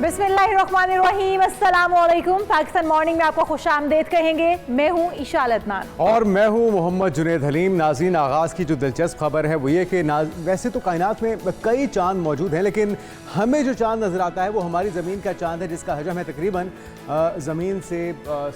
बिस्मिल्लाहिर्रहमानिर्रहीम, अस्सलामुअलैकुम। पाकिस्तान मॉर्निंग में आपको खुशामदीद कहेंगे। मैं हूँ ईशा अदनान और मैं हूँ मोहम्मद जुनैद हलीम। नाज़रीन, आगाज़ की जो दिलचस्प खबर है वो ये कि वैसे तो कायनात में कई चांद मौजूद हैं, लेकिन हमें जो चांद नज़र आता है वो हमारी ज़मीन का चांद है, जिसका हजम है तकरीबन ज़मीन से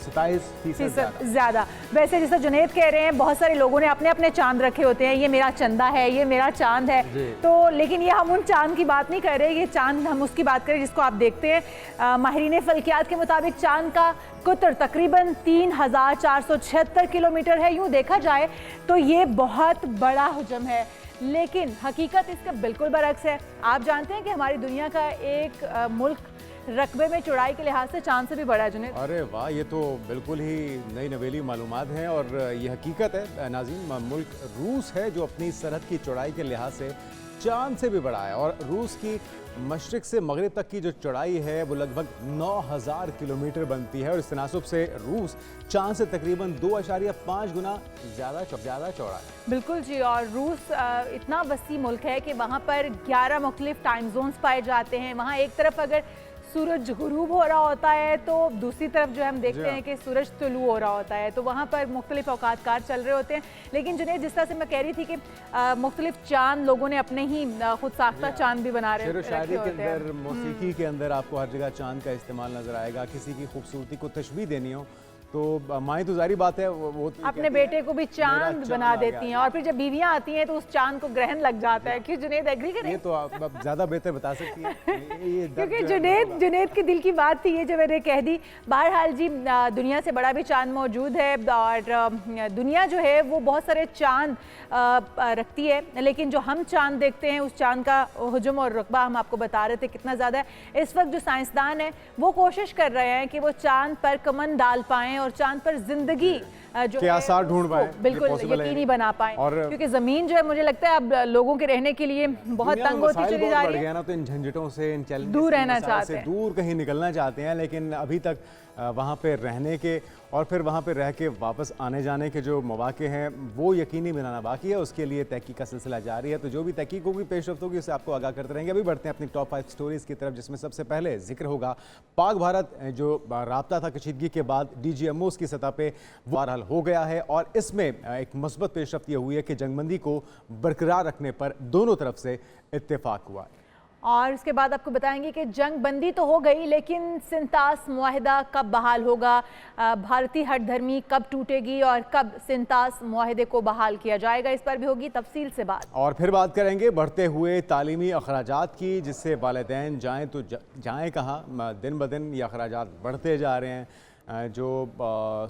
27% ज़्यादा। वैसे जैसा जुनैद कह रहे हैं, बहुत सारे लोगों ने अपने अपने चांद रखे होते हैं। ये मेरा चंदा है, ये मेरा चांद है, तो लेकिन ये हम उन चांद की बात नहीं कर रहे। ये चांद हम उसकी बात करें जिसको आप देखते हैं। माहिरीन फल्कियात के मुताबिक चांद का कुतर तकरीबन 3476 किलोमीटर है। यूँ देखा जाए तो ये बहुत बड़ा हजम है, लेकिन हकीकत इसका बिल्कुल बरक्स है। आप जानते हैं कि हमारी दुनिया का एक मुल्क रकबे में चौड़ाई के लिहाज से चांद से भी बड़ा है जुनैद। अरे वाह, ये तो बिल्कुल ही नई नवेली मालूमात हैं और ये हकीकत है नाज़रीन। मुल्क रूस है जो अपनी सरहद की चौड़ाई के लिहाज से चांद से भी बड़ा है, और रूस की मशरिक से मगरिब तक की जो चौड़ाई है वो लगभग 9000 किलोमीटर बनती है, और इस तनासुब से रूस चांद से तकरीबन 2.5 गुना ज़्यादा चौड़ा है। बिल्कुल जी, और रूस इतना वसी मुल्क है कि वहाँ पर 11 मुख्तलिफ टाइम जोन्स पाए जाते हैं। वहाँ एक तरफ अगर सूरज गुरूब हो रहा होता है तो दूसरी तरफ जो है हम देखते हैं कि सूरज तुलू हो रहा होता है, तो वहाँ पर मुख्तलिफ औकात कार चल रहे होते हैं। लेकिन जुनैद, जिस तरह से मैं कह रही थी कि मुख्तलिफ चांद लोगों ने अपने ही खुद साख्ता चांद भी बना रहे शायरी के अंदर, मौसीकी के अंदर आपको हर जगह चांद का इस्तेमाल नजर आएगा। किसी की खूबसूरती को तशबीह देनी हो तो माएँ तो जारी बात है वो अपने बेटे को भी चांद बना देती हैं, और फिर जब बीवियां आती हैं तो उस चांद को ग्रहण लग जाता है। क्यों जुनैद, एग्री करें? ये तो आप ज़्यादा बेहतर बता सकती हैं। क्योंकि जुनैद के दिल की बात थी ये जो मैंने कह दी। बहरहाल जी, दुनिया से बड़ा भी चांद मौजूद है, और दुनिया जो है वो बहुत सारे चांद रखती है, लेकिन जो हम चांद देखते हैं उस चांद का हुजूम और रुतबा हम आपको बता रहे थे कितना ज़्यादा है। इस वक्त जो साइंसदान है वो कोशिश कर रहे हैं कि वो चांद पर कमन डाल पाएँ और चांद पर जिंदगी जो आसार ढूंढ पाए, बिल्कुल यकीनी बना पाए। और क्योंकि जमीन जो है मुझे लगता है अब लोगों के रहने के लिए बहुत तंग होती चली जा रही है ना, तो इन झंझटों से, इन चैलेंजेस दूर रहना चाहते हैं, दूर कहीं निकलना चाहते हैं, लेकिन अभी तक वहाँ पे रहने के और फिर वहाँ पे रह के वापस आने जाने के जो मौके हैं वो यकीनी बनाना बाकी है। उसके लिए तहकीक का सिलसिला जारी है, तो जो भी तहकीक होगी, पेशरफ्त होगी, उससे आपको आगाह करते रहेंगे। अभी बढ़ते हैं अपनी टॉप 5 स्टोरीज़ की तरफ, जिसमें सबसे पहले जिक्र होगा पाक भारत जो राब्ता था कशीदगी के बाद DGMOs की सतह पर बहरहाल हो गया है, और इसमें एक मुस्बत पेशरफ्त ये हुई है कि जंगबंदी को बरकरार रखने पर दोनों तरफ से इत्तेफाक हुआ है। और उसके बाद आपको बताएंगे कि जंग बंदी तो हो गई, लेकिन सिंतास मुआहिदा कब बहाल होगा, भारतीय हठधर्मी कब टूटेगी और कब सिंतास मुआहिदे को बहाल किया जाएगा, इस पर भी होगी तफसील से बात। और फिर बात करेंगे बढ़ते हुए तालीमी अखराजात की, जिससे वालिदैन जाएँ तो जाएँ कहाँ। दिन ब दिन ये अखराजात बढ़ते जा रहे हैं। जो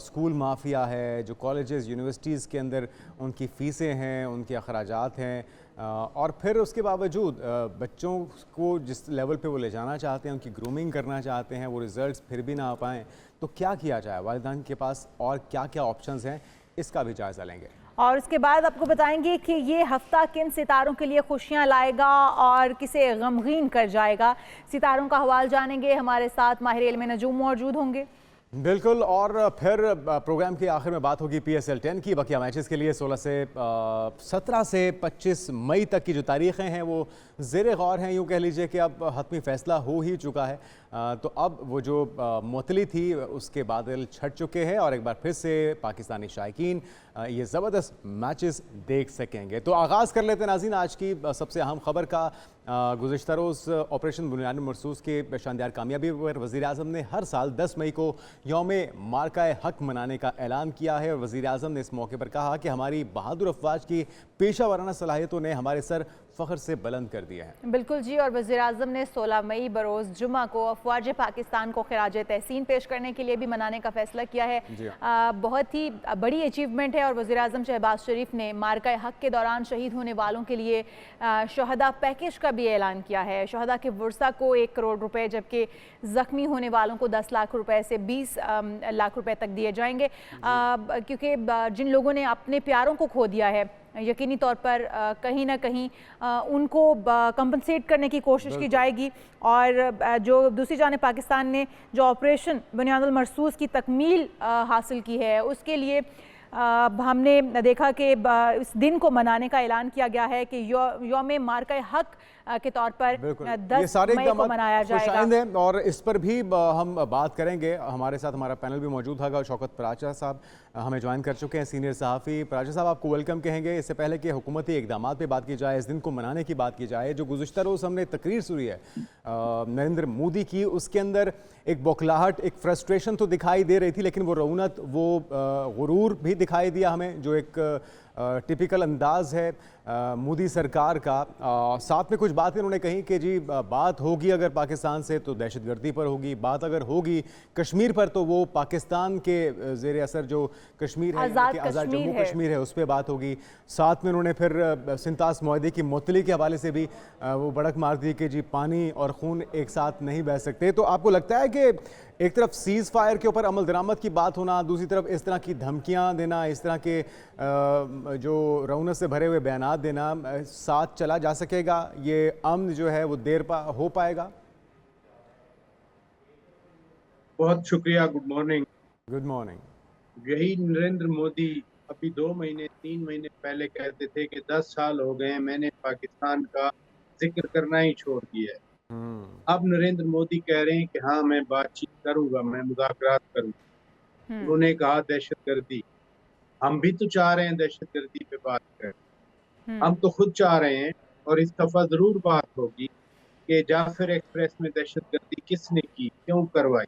स्कूल माफिया है, जो कॉलेजेस यूनिवर्सिटीज़ के अंदर उनकी फ़ीसें हैं, उनके अखराजात हैं, और फिर उसके बावजूद बच्चों को जिस लेवल पे वो ले जाना चाहते हैं, उनकी ग्रूमिंग करना चाहते हैं, वो रिज़ल्ट्स फिर भी ना आ पाएँ, तो क्या किया जाए? वालिदैन के पास और क्या क्या ऑप्शंस हैं, इसका भी जायज़ा लेंगे। और उसके बाद आपको बताएंगे कि ये हफ्ता किन सितारों के लिए खुशियां लाएगा और किसे गमगीन कर जाएगा। सितारों का हवाल जानेंगे, हमारे साथ माहिर इल्म नजूम मौजूद होंगे। बिल्कुल, और फिर प्रोग्राम के आखिर में बात होगी PSL 10 की। बकिया मैचेस के लिए 17 से 25 मई तक की जो तारीखें हैं वो ज़ेर गौर हैं। यूँ कह लीजिए कि अब हतमी फ़ैसला हो ही चुका है, तो अब वो जो मुअत्तली थी उसके बादल छट चुके हैं, और एक बार फिर से पाकिस्तानी शायकीन ये ज़बरदस्त मैचेस देख सकेंगे। तो आगाज़ कर लेते हैं नाज़रीन आज की सबसे अहम खबर का। गुज़िश्ता रोज़ ऑपरेशन बुनियाद मरसूस के शानदार कामयाबी पर वज़ीर आज़म ने हर साल 10 मई को यौम मार्का हक मनाने का ऐलान किया है, और वज़ीर आज़म ने इस मौके पर कहा कि हमारी बहादुर अफवाज की पेशा वाराना सलाहियतों ने हमारे सर फ़ख्र से बुलंद कर दिया है। बिल्कुल जी, और वज़ीर आज़म ने 16 मई बरोज़ जुमा को अफवाज पाकिस्तान को खिराज तहसीन पेश करने के लिए भी मनाने का फैसला किया है। बहुत ही बड़ी अचीवमेंट है, और वज़ीर आज़म शहबाज शरीफ ने मार्का हक के दौरान शहीद होने वालों के लिए शहदा पैकेज का भी ऐलान किया है। शहदा के वर्सा को 1 करोड़ रुपए, जबकि ज़ख्मी होने वालों को 10 लाख रुपए से 20 लाख रुपए तक दिए जाएंगे, क्योंकि जिन लोगों ने अपने प्यारों को खो दिया है, यकीनी तौर पर कहीं ना कहीं उनको कंपनसेट करने की कोशिश की जाएगी। और जो दूसरी जानिब पाकिस्तान ने जो ऑपरेशन बुनियादुल मरसूस की तकमील हासिल की है, उसके लिए हमने देखा कि इस दिन को मनाने का ऐलान किया गया है कि यौम मार्का हक के तौर पर बिल्कुल, ये 10 सारे मई को मनाया जाएगा। खुशाइंद हैं और इस पर भी हम बात करेंगे। हमारे साथ हमारा पैनल भी मौजूद होगा। शौकत पराचा साहब हमें ज्वाइन कर चुके हैं, सीनियर सहाफ़ी। पराचा साहब, आपको वेलकम कहेंगे। इससे पहले कि हुकूमती इकदाम पे बात की जाए, इस दिन को मनाने की बात की जाए, जो गुज़िश्ता रोज़ हमने तकरीर सुनी है नरेंद्र मोदी की, उसके अंदर एक बौखलाहट, एक फ्रस्ट्रेशन तो दिखाई दे रही थी, लेकिन वो रौनक, वो गुरूर भी दिखाई दिया हमें, जो एक टिपिकल अंदाज़ है मोदी सरकार का। साथ में कुछ बातें उन्होंने कही कि जी बात होगी अगर पाकिस्तान से तो दहशतगर्दी पर होगी, बात अगर होगी कश्मीर पर तो वो पाकिस्तान के ज़ेर असर जो कश्मीर है, आज़ाद जम्मू कश्मीर है, उस पर बात होगी। साथ में उन्होंने फिर सिंतास मुआहदे की मुअत्तली के हवाले से भी वो भड़क मार दी कि जी पानी और खून एक साथ नहीं बह सकते। तो आपको लगता है कि एक तरफ सीज़ फायर के ऊपर अमल दरामद की बात होना, दूसरी तरफ इस तरह की धमकियां देना, इस तरह के जो रौनक से भरे हुए बयानात देना, साथ चला जा सकेगा? ये अमन जो है वो हो पाएगा? बहुत शुक्रिया। Good morning. Good morning. यही नरेंद्र मोदी अभी 2 महीने 3 महीने पहले कहते थे कि 10 साल हो गए मैंने पाकिस्तान का जिक्र करना ही छोड़ दिया है। अब नरेंद्र मोदी कह रहे हैं कि हाँ मैं बातचीत करूंगा, मैं मुज़ाकरात करूंगा। उन्होंने कहा दहशतगर्दी, हम भी तो चाह रहे हैं दहशतगर्दी पे बात करें। हम तो खुद चाह रहे हैं और इस दफा जरूर बात होगी कि जाफर एक्सप्रेस में दहशतगर्दी किसने की, क्यों करवाई,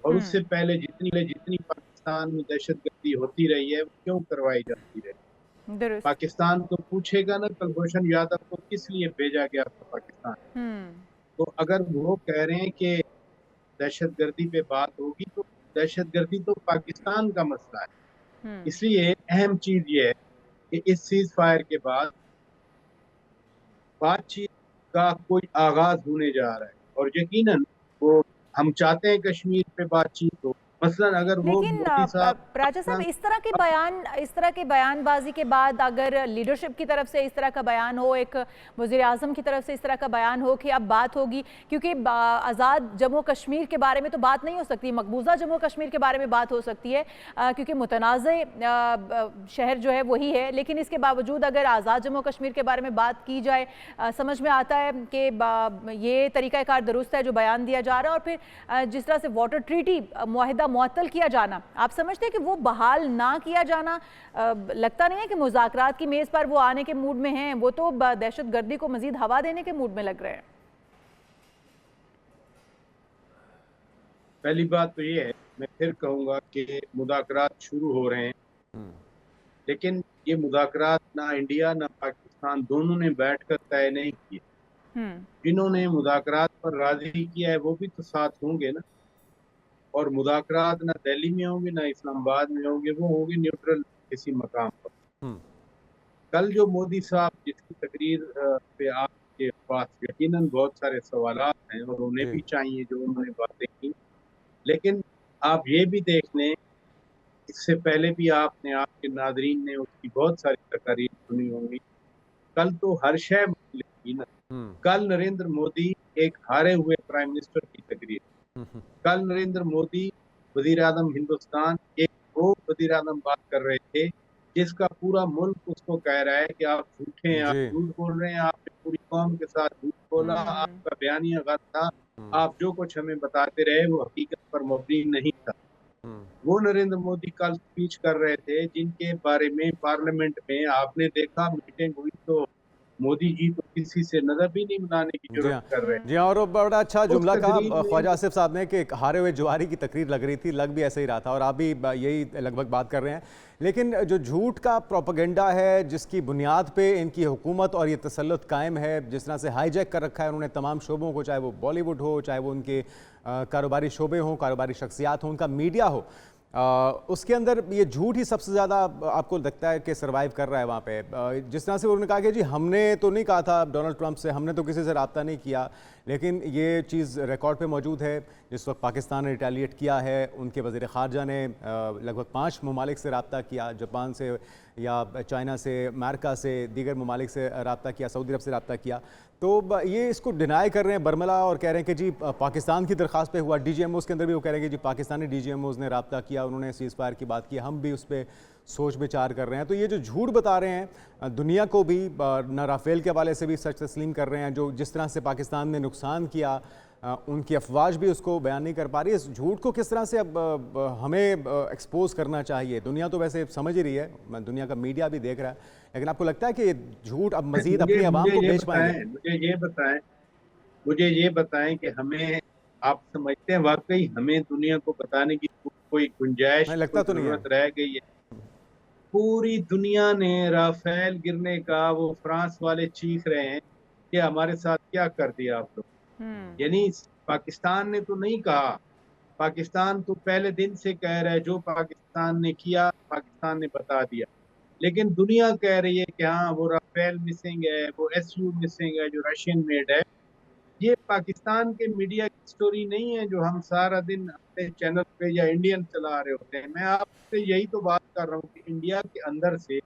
और उससे पहले जितनी पाकिस्तान में दहशतगर्दी होती रही है वो क्यों करवाई जाती रही। पाकिस्तान तो पूछेगा ना कुलभूषण यादव को किस लिए भेजा गया था पाकिस्तान। तो अगर वो कह रहे हैं कि दहशतगर्दी पे बात होगी तो दहशतगर्दी तो पाकिस्तान का मसला है। इसलिए अहम चीज ये है कि इस सीज फायर के बाद बातचीत का कोई आगाज होने जा रहा है और यकीनन वो हम चाहते हैं कश्मीर पे बातचीत हो। मसलन अगर वो लेकिन राजा साहब, इस तरह के बयानबाजी के बाद अगर लीडरशिप की तरफ से इस तरह का बयान हो, एक वज़ीर आज़म की तरफ से इस तरह का बयान हो कि अब बात होगी, क्योंकि आज़ाद जम्मू कश्मीर के बारे में तो बात नहीं हो सकती, मकबूजा जम्मू कश्मीर के बारे में बात हो सकती है क्योंकि मुतनाज़ शहर जो है वही है, लेकिन इसके बावजूद अगर आज़ाद जम्मू कश्मीर के बारे में बात की जाए, समझ में आता है कि ये तरीक़ाकार दुरुस्त है जो बयान दिया जा रहा है। और फिर जिस तरह से वाटर ट्रीटी मुआहिदा मुअत्तल किया जाना, आप समझते हैं कि वो बहाल ना किया जाना, लगता नहीं है कि मुज़ाकरात की मेज़ पर वो आने के मूड में हैं, वो तो दहशतगर्दी को मजीद हवा देने के मूड में लग रहे हैं। पहली बात तो ये है, मैं फिर कहूंगा कि मुज़ाकरात शुरू हो रहे हैं, लेकिन ये मुज़ाकरात ना इंडिया ना पाकिस्तान दोनों ने बैठकर तय नहीं किए। जिन्होंने मुज़ाकरात पर राजी किया है वो भी तो साथ होंगे ना, और मुज़ाकरात ना दिल्ली में होंगे ना इस्लामाबाद में होंगे, वो होंगे न्यूट्रल किसी मकाम पर। कल जो मोदी साहब जिसकी तकरीर पे आपके पास यकीनन बहुत सारे सवालात हैं और उन्हें भी चाहिए जो उन्होंने बातें की, लेकिन आप ये भी देख लें, इससे पहले भी आपने, आपके नादरीन ने उसकी बहुत सारी तकरीर सुनी होंगी। कल तो हर शय की ना, कल नरेंद्र मोदी एक हारे हुए प्राइम मिनिस्टर की तकरीर, कल नरेंद्र मोदी वजीर आज़म हिंदुस्तान, एक वो वजीर आज़म बात कर रहे थे जिसका पूरा मुल्क उसको कह रहा है कि आप झूठे हैं, आप झूठ बोल रहे हैं, आपने पूरी कौम के साथ झूठ बोला, आपका बयानिया गलत था, आप जो कुछ हमें बताते रहे वो हकीकत पर मबनी नहीं था। वो नरेंद्र मोदी कल स्पीच कर रहे थे जिनके बारे में पार्लियामेंट में आपने देखा मीटिंग हुई तो मोदी जी तो किसी से नजर भी नहीं बनाने की जरूरत कर रहे हैं। जी हाँ, और बड़ा अच्छा जुमला कहा ख्वाजा आसिफ साहब ने कि हारे हुए जुआरी की तकरीर लग रही थी, लग भी ऐसे ही रहा था और आप भी यही लगभग बात कर रहे हैं। लेकिन जो झूठ का प्रोपेगेंडा है, जिसकी बुनियाद पे इनकी हुकूमत और ये तसल्लुत कायम है, जिस तरह से हाईजैक कर रखा है उन्होंने तमाम शोबों को, चाहे वो बॉलीवुड हो, चाहे वो उनके कारोबारी शोबे हों, कारोबारी शख्सियात हों, उनका मीडिया हो, उसके अंदर ये झूठ ही सबसे ज़्यादा आपको लगता है कि सरवाइव कर रहा है वहाँ पे। जिस तरह से उन्होंने कहा कि जी हमने तो नहीं कहा था डोनाल्ड ट्रंप से, हमने तो किसी से रब्ता नहीं किया, लेकिन ये चीज़ रिकॉर्ड पे मौजूद है। जिस वक्त पाकिस्तान ने रिटेलिएट किया है, उनके वज़ीर ख़ारजा ने लगभग 5 ममालिक से रब्ता किया, जापान से या चाइना से, अमेरिका से, दीगर ममालिक से रब्ता किया, सऊदी अरब से रब्ता किया। तो ये इसको डिनाई कर रहे हैं बर्मला और कह रहे हैं कि जी पाकिस्तान की दरख्वास्त पे हुआ। डीजीएमओज़ के अंदर भी वो कह रहे हैं कि जी पाकिस्तानी डीजीएमओज़ ने रब्ता किया, उन्होंने सीज़ फायर की बात की, हम भी उस पर सोच विचार कर रहे हैं। तो ये जो झूठ बता रहे हैं दुनिया को भी, न राफेल के हवाले से भी सच तस्लीम कर रहे हैं, जो जिस तरह से पाकिस्तान ने नुकसान किया उनकी अफवाज भी उसको बयान नहीं कर पा रही। इस झूठ को किस तरह से अब हमें एक्सपोज करना चाहिए? दुनिया तो वैसे समझ ही रही है, दुनिया का मीडिया भी देख रहा है, लेकिन आपको लगता है कि ये झूठ अब मजीद अपनी आवाम को बेच पाएंगे? मुझे ये बताएं कि हमें, आप समझते हैं वाकई हमें दुनिया को बताने की कोई गुंजाइश, लगता तो नहीं है। जरूरत रह गई है? पूरी दुनिया ने राफेल गिरने का, वो फ्रांस वाले चीख रहे हैं कि हमारे साथ क्या कर दिया आप लोग। यानी पाकिस्तान ने तो नहीं कहा, पाकिस्तान तो पहले दिन से कह रहा है जो पाकिस्तान ने किया पाकिस्तान ने बता दिया, लेकिन दुनिया कह रही है कि हाँ वो राफेल मिसिंग है, वो SU मिसिंग है जो रशियन मेड है। ये पाकिस्तान के मीडिया की स्टोरी नहीं है जो हम सारा दिन अपने चैनल पे या इंडियन चला रहे होते हैं। मैं आपसे यही तो बात कर रहा हूँ कि इंडिया के अंदर से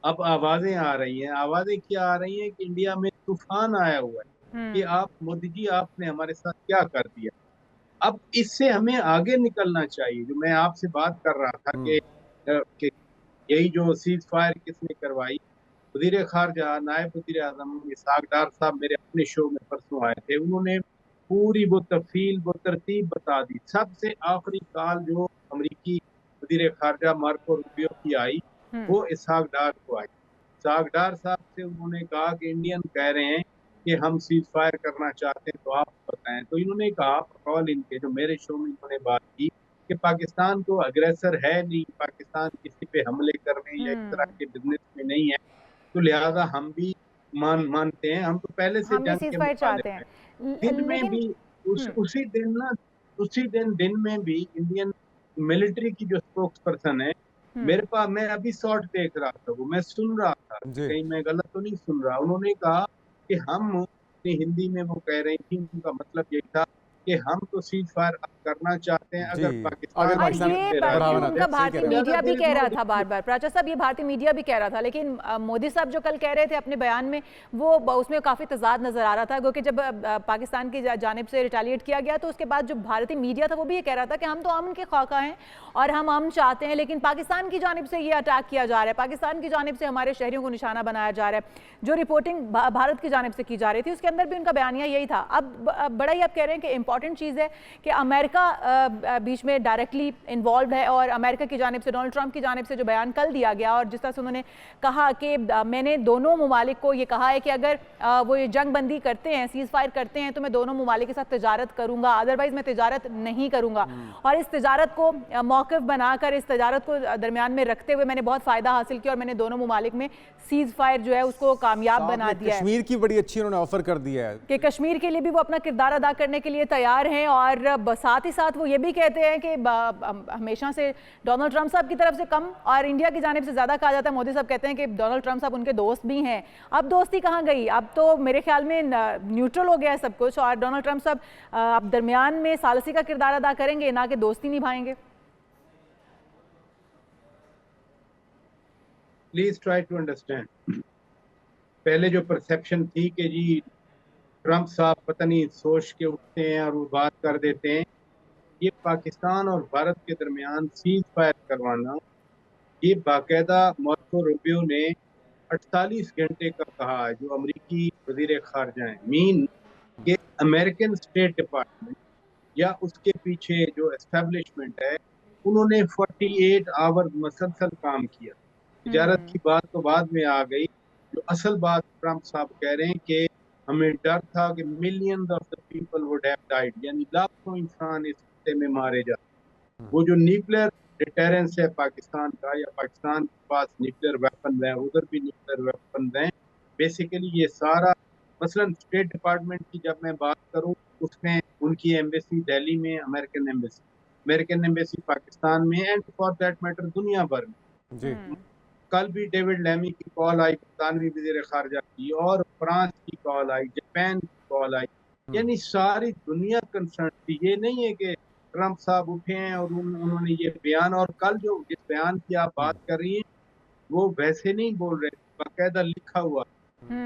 अब आवाजें आ रही हैं। आवाजें क्या आ रही हैं कि इंडिया में तूफान आया हुआ है कि आप मोदी जी आपने हमारे साथ क्या कर दिया। अब इससे हमें आगे निकलना चाहिए। जो मैं आपसे बात कर रहा था कि यही जो सीज फायर किसने करवाई, वजीर खारजा नायब वजीर आजम इसहाक डार साहब मेरे अपने शो में परसों आए थे, उन्होंने पूरी वो तफसील वो तरतीब बता दी। सबसे आखिरी कॉल जो अमरीकी वजीर खारजा मार्को रूबियो की आई वो इसहाक डार को आई। इसहाक डार साहब से उन्होंने कहा कि इंडियन कह रहे हैं कि हम सीज फायर करना चाहते हैं तो आप बताएं। तो इन्होंने कहा, कॉल इनके जो मेरे शो में इन्होंने बात की कि पाकिस्तान तो अग्रेसर है नहीं, पाकिस्तान किसी पे हमले करने या इस तरह के बिजनेस में नहीं है, तो लिहाजा हम भी मानते हैं, हम तो पहले से हम भी जंग सीज के फायर चाहते मुखालिफ हैं। दिन में भी उसी दिन में भी इंडियन मिलिट्री की जो स्पोक्स पर्सन है, मेरे पास, मैं अभी शॉर्ट देख रहा था, वो मैं सुन रहा था, कहीं मैं गलत तो नहीं सुन रहा। उन्होंने कहा कि हम अपनी हिंदी में वो कह रही थी, उनका मतलब यही था कि हम तो सीज फायर करना चाहते हैं अगर पाकिस्तान और ये उनका भारतीय मीडिया भी कह रहा था बार बार। प्राचा साहब, ये भारतीय मीडिया भी कह रहा था, लेकिन मोदी साहब जो कल कह रहे थे अपने बयान में, वो उसमें काफी तजाद नजर आ रहा था, क्योंकि जब पाकिस्तान की जानिब से रिटेलिएट किया गया तो उसके बाद जो भारतीय मीडिया था वो भी ये कह रहा था कि हम तो अमन के ख्वाह हैं और हम अमन चाहते हैं, लेकिन पाकिस्तान की जानिब से ये अटैक किया जा रहा है, पाकिस्तान की जानिब से हमारे शहरियों को निशाना बनाया जा रहा है। जो रिपोर्टिंग भारत की जानिब से की जा रही थी उसके अंदर भी उनका बयानिया यही था। अब बड़ा ही आप कह रहे हैं कि इंपॉर्टेंट चीज़ है कि अमेरिका बीच में डायरेक्टली इन्वॉल्व है, और अमेरिका की जानिब से, डोनाल्ड ट्रंप की जानिब से जो बयान कल दिया गया, और जिस तरह से उन्होंने कहा कि मैंने दोनों ममालिक को ये कहा है कि अगर वो ये जंग बंदी करते हैं, सीज फायर करते हैं, तो मैं दोनों ममालिक के साथ तजारत करूंगा, अदरवाइज मैं तजारत नहीं करूंगा। और इस तजारत को मौक़िफ़ बनाकर, इस तजारत को दरमियान में रखते हुए मैंने बहुत फ़ायदा हासिल किया और मैंने दोनों ममालिक में सीज फायर जो है उसको कामयाब बना दिया है। कश्मीर की बड़ी अच्छी उन्होंने ऑफर कर दिया है कि कश्मीर के लिए भी वो अपना किरदार अदा करने के लिए तैयार हैं, और साथ ही साथ वो ये भी कहते हैं कि हमेशा से डोनाल्ड ट्रंप साहब की तरफ से कम और इंडिया की जानिब से ज़्यादा कहा जाता है। मोदी साहब कहते हैं कि डोनाल्ड ट्रंप साहब उनके दोस्त भी हैं। अब दोस्ती कहाँ गई? अब तो मेरे ख्याल में न्यूट्रल हो गया है सब कुछ, और डोनाल्ड ट्रंप साहब अब दरमियान में सालसी का किरदार अदा करेंगे, ना कि दोस्ती निभाएंगे। Please try to understand. पहले जो परसेप्शन थी कि जी ट्रंप साहब पता नहीं सोच के उठते हैं और वो बात कर देते हैं, ये पाकिस्तान और भारत के दरमियान सीज फायर करवाना, ये बाकायदा मार्को रूबियो ने 48 घंटे का कहा है, जो अमरीकी वजीर खारजा है, मीन कि अमेरिकन स्टेट डिपार्टमेंट या उसके पीछे जो एस्टेब्लिशमेंट है, उन्होंने 48 आवर मसलसल काम किया। तिजारत की बात तो बाद में आ गई, जो असल बात ट्रंप साहब कह रहे हैं कि हमें डर था कि millions of the people would have died, यानी लाखों इंसान इस खत्ते में मारे जाते। वो जो न्यूक्लियर डिटेरेंस है पाकिस्तान का, या पाकिस्तान के पास न्यूक्लियर वेपन है, उधर भी न्यूक्लियर वेपन हैं, बेसिकली ये सारा, मसलन स्टेट डिपार्टमेंट की जब मैं बात करूं, उसमें उनकी एम्बेसी दिल्ली में, अमेरिकन एम्बेसी पाकिस्तान में, एंड फॉर दैट मैटर दुनिया भर में जी। कल भी डेविड लैमी की कॉल आई, बरतानवी वज़ीर खारजा की, और फ्रांस की कॉल आई, जापान की कॉल आई, यानी सारी दुनिया कंसर्न थी। ये नहीं है कि ट्रंप साहब उठे हैं और उन्होंने ये बयान, और कल जो जिस बयान की आप बात कर रही हैं वो वैसे नहीं बोल रहे, बाकायदा लिखा हुआ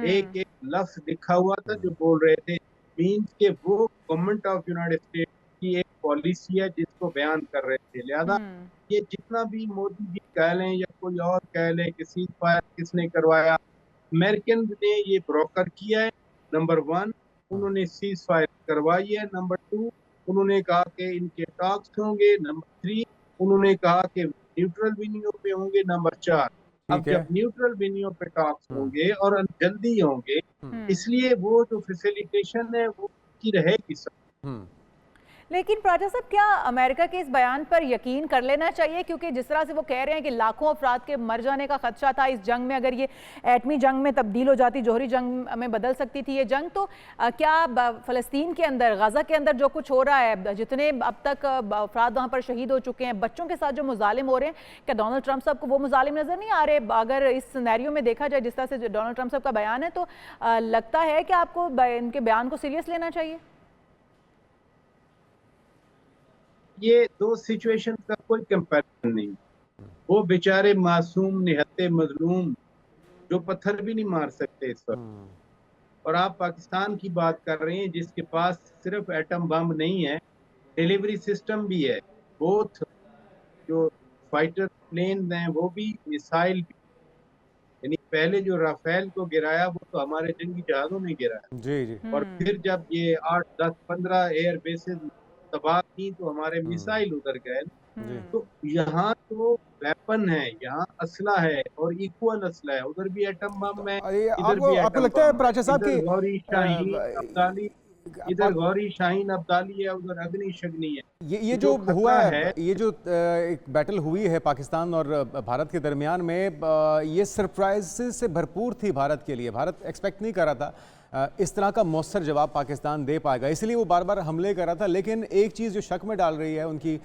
एक एक लफ्ज लिखा हुआ था जो बोल रहे थे, मीन्स के वो गवर्नमेंट ऑफ यूनाइटेड स्टेट की एक पॉलिसी है जिसको बयान कर रहे थे। लिहाजा ये जितना भी मोदी जी कह लें या कोई और कह ले कि सीज फायर किसने करवाया, अमेरिकन ने ये ब्रोकर किया है। नंबर 1 उन्होंने सीज फायर करवाई है। नंबर 2 उन्होंने कहा कि इनके टॉक्स होंगे। नंबर 3 उन्होंने कहा कि न्यूट्रल वेन्यू पे होंगे। नंबर 4 अब ठीक है। जब न्यूट्रल वेन्यू पे टॉक्स होंगे और जल्दी होंगे, इसलिए वो जो फैसिलिटेशन है वो की रहेगी सब। लेकिन प्राचा साहब, क्या अमेरिका के इस बयान पर यकीन कर लेना चाहिए? क्योंकि जिस तरह से वो कह रहे हैं कि लाखों अफराद के मर जाने का खदशा था इस जंग में, अगर ये एटमी जंग में तब्दील हो जाती, जौहरी जंग में बदल सकती थी ये जंग, तो क्या फ़लस्तीन के अंदर, गज़ा के अंदर जो कुछ हो रहा है, जितने अब तक अफराद वहाँ पर शहीद हो चुके हैं, बच्चों के साथ जो मुजालिम हो रहे हैं, क्या डोनाल्ड ट्रंप साहब को वो मुजालिम नज़र नहीं आ रहे? अगर इस सिनेरियो में देखा जाए जिस तरह से डोनाल्ड ट्रंप साहब का बयान है, तो लगता है कि आपको इनके बयान को सीरियस लेना चाहिए? ये दो सिचुएशन का कोई कंपैरिजन नहीं। वो बेचारे मासूम निहत्ते मजलूम जो पत्थर भी नहीं मार सकते इस वक्त, और आप पाकिस्तान की बात कर रहे हैं जिसके पास सिर्फ एटम बम नहीं है, डिलीवरी सिस्टम भी है, बोथ जो फाइटर प्लेन हैं वो भी, मिसाइल भी। यानी पहले जो राफेल को गिराया वो तो हमारे जंगी जहाजों ने गिराया, जी जी। और फिर जब ये 8, 10, 15 एयर बेसेस तबाह की तो हमारे मिसाइल उधर गए। तो यहाँ तो वेपन है, यहाँ असला है और इक्वल असला है। उधर भी एटम बम है, इधर भी आपको एटम लगता है बम प्राचा साहब इधर कि गौरी शाहीन अब्दाली, इधर गौरी शाहीन अब्दाली है, उधर अग्नि शग्नि है। ये जो हुआ है, ये जो एक बैटल हुई है पाकिस्तान और भारत के दरमियान में, ये सरप्राइज से भरपूर थी भारत के लिए। भारत एक्सपेक्ट नहीं कर रहा था इस तरह का मौसर जवाब पाकिस्तान दे पाएगा, इसलिए वो बार बार हमले कर रहा था। लेकिन एक चीज़ जो शक में डाल रही है, उनकी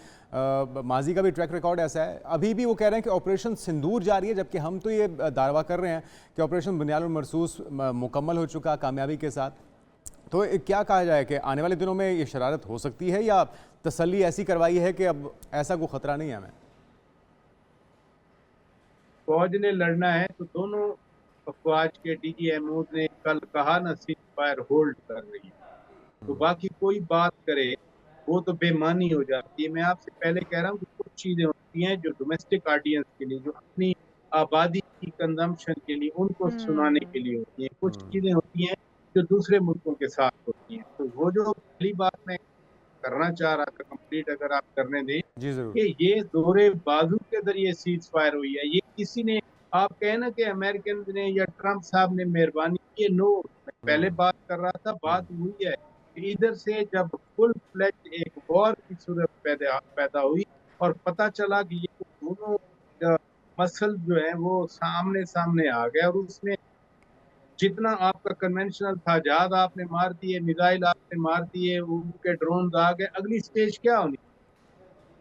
माजी का भी ट्रैक रिकॉर्ड ऐसा है, अभी भी वो कह रहे हैं कि ऑपरेशन सिंदूर जारी है, जबकि हम तो ये दावा कर रहे हैं कि ऑपरेशन बुनियाद मरसूस मुकम्मल हो चुका कामयाबी के साथ। तो क्या कहा जाए कि आने वाले दिनों में ये शरारत हो सकती है, या तसल्ली ऐसी करवाई है कि अब ऐसा कोई खतरा नहीं है हमें? फौज ने लड़ना है तो दोनों अफवाज के DGMO ने कल कहा ना सीज फायर होल्ड कर रही है, तो बाकी कोई बात करे वो तो बेमानी हो जाती है। मैं आपसे पहले कह रहा हूँ कि कुछ चीजें होती हैं जो डोमेस्टिक ऑडियंस के लिए, जो अपनी आबादी की कंजम्पशन के लिए, उनको सुनाने के लिए होती हैं। कुछ चीजें होती हैं जो दूसरे मुल्कों के साथ होती हैं। तो वो जो पहली बात मैं करना चाह रहा था कंप्लीट, अगर आप करने दें, कि ये दोहरे बाजू के जरिए सीज फायर हुई है। ये किसी ने, आप कहे ना कि अमेरिकन ने या ट्रंप साहब ने मेहरबानी की, नो, मैं पहले बात कर रहा था, बात हुई है इधर से जब फुल फ्लेज एक वॉर की सूरत पैदा हुई और पता चला कि ये दोनों मसल जो है वो सामने सामने आ गए, और उसमें जितना आपका कन्वेंशनल था, जहाज आपने मार दिए, मिसाइल आपने मार दिए, उनके ड्रोन आ गए, अगली स्टेज क्या होनी?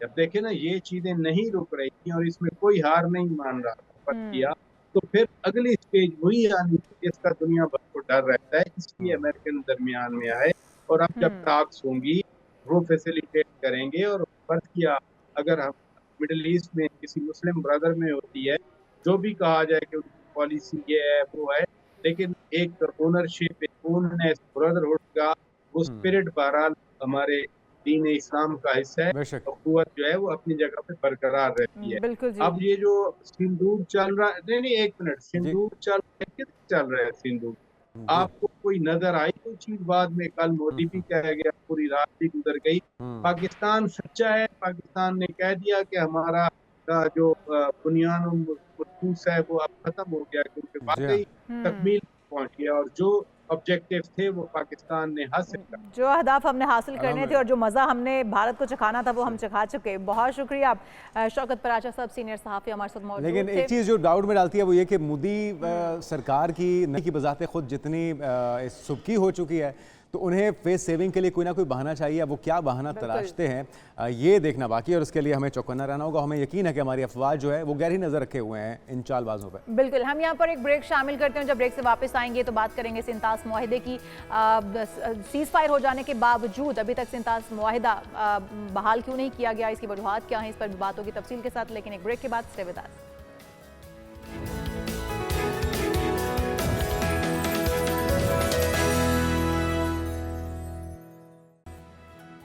जब देखे ना ये चीजें नहीं रुक रही थी और इसमें कोई हार नहीं मान रहा था किया, तो फिर अगली स्टेज वही आनी जिसका दुनिया भर को डर रहता है, इसलिए अमेरिकन दरमियान में आए। और अब जब टॉक्स होंगी वो फैसिलिटेट करेंगे, और फर्ज किया अगर हम मिडिल ईस्ट में किसी मुस्लिम ब्रदर में होती है, जो भी कहा जाए कि उनकी पॉलिसी ये है वो है, लेकिन एक ओनरशिप, ओननेस, ब्रदरहुड का वो स्पिरिट बहरहाल हमारे दीन इस्लाम का हिस्सा है, और कुव्वत जो है वो अपनी जगह पे बरकरार रहती है। अब ये जो सिंदूर चल रहा है, नहीं एक मिनट, सिंदूर चल रहा है सिंदूर, आपको कोई नजर आई कोई चीज? बाद में कल मोदी भी कह गया, पूरी रात भी गुजर गई, पाकिस्तान सच्चा है, पाकिस्तान ने कह दिया कि हमारा जो बुनियाद मरसूस है वो अब खत्म हो गया, क्योंकि वाकई तकमील पहुंच गया, और जो ऑब्जेक्टिव थे वो पाकिस्तान ने हासिल कर, जो अहदाफ हमने हासिल करने थे और जो मज़ा हमने भारत को चखाना था वो हम चखा चुके। बहुत शुक्रिया आप शौकत पराचा साहब, सीनियर सहाफ़ी हमारे साथ मौजूद थे। लेकिन एक चीज़ जो डाउट में डालती है वो ये कि मोदी सरकार की बजाते खुद जितनी सुबकी हो चुकी है, तो उन्हें फेस सेविंग के लिए कोई ना कोई बहाना चाहिए। अब वो क्या बहाना तलाशते हैं ये देखना बाकी है, और उसके लिए हमें चौकन्ना रहना होगा। हमें यकीन है कि हमारी अफवाह जो है वो गहरी नज़र रखे हुए हैं इन चालबाजों पर। बिल्कुल, हम यहाँ पर एक ब्रेक शामिल करते हैं। जब ब्रेक से वापस आएंगे तो बात करेंगे सिंतास मुआहिदे की। सीज फायर हो जाने के बावजूद अभी तक सिंतास मुआहिदा बहाल क्यों नहीं किया गया, इसकी वजूहात क्या हैं, इस पर भी बात होगी तफसील के साथ, लेकिन एक ब्रेक के बाद स्टे विद अस।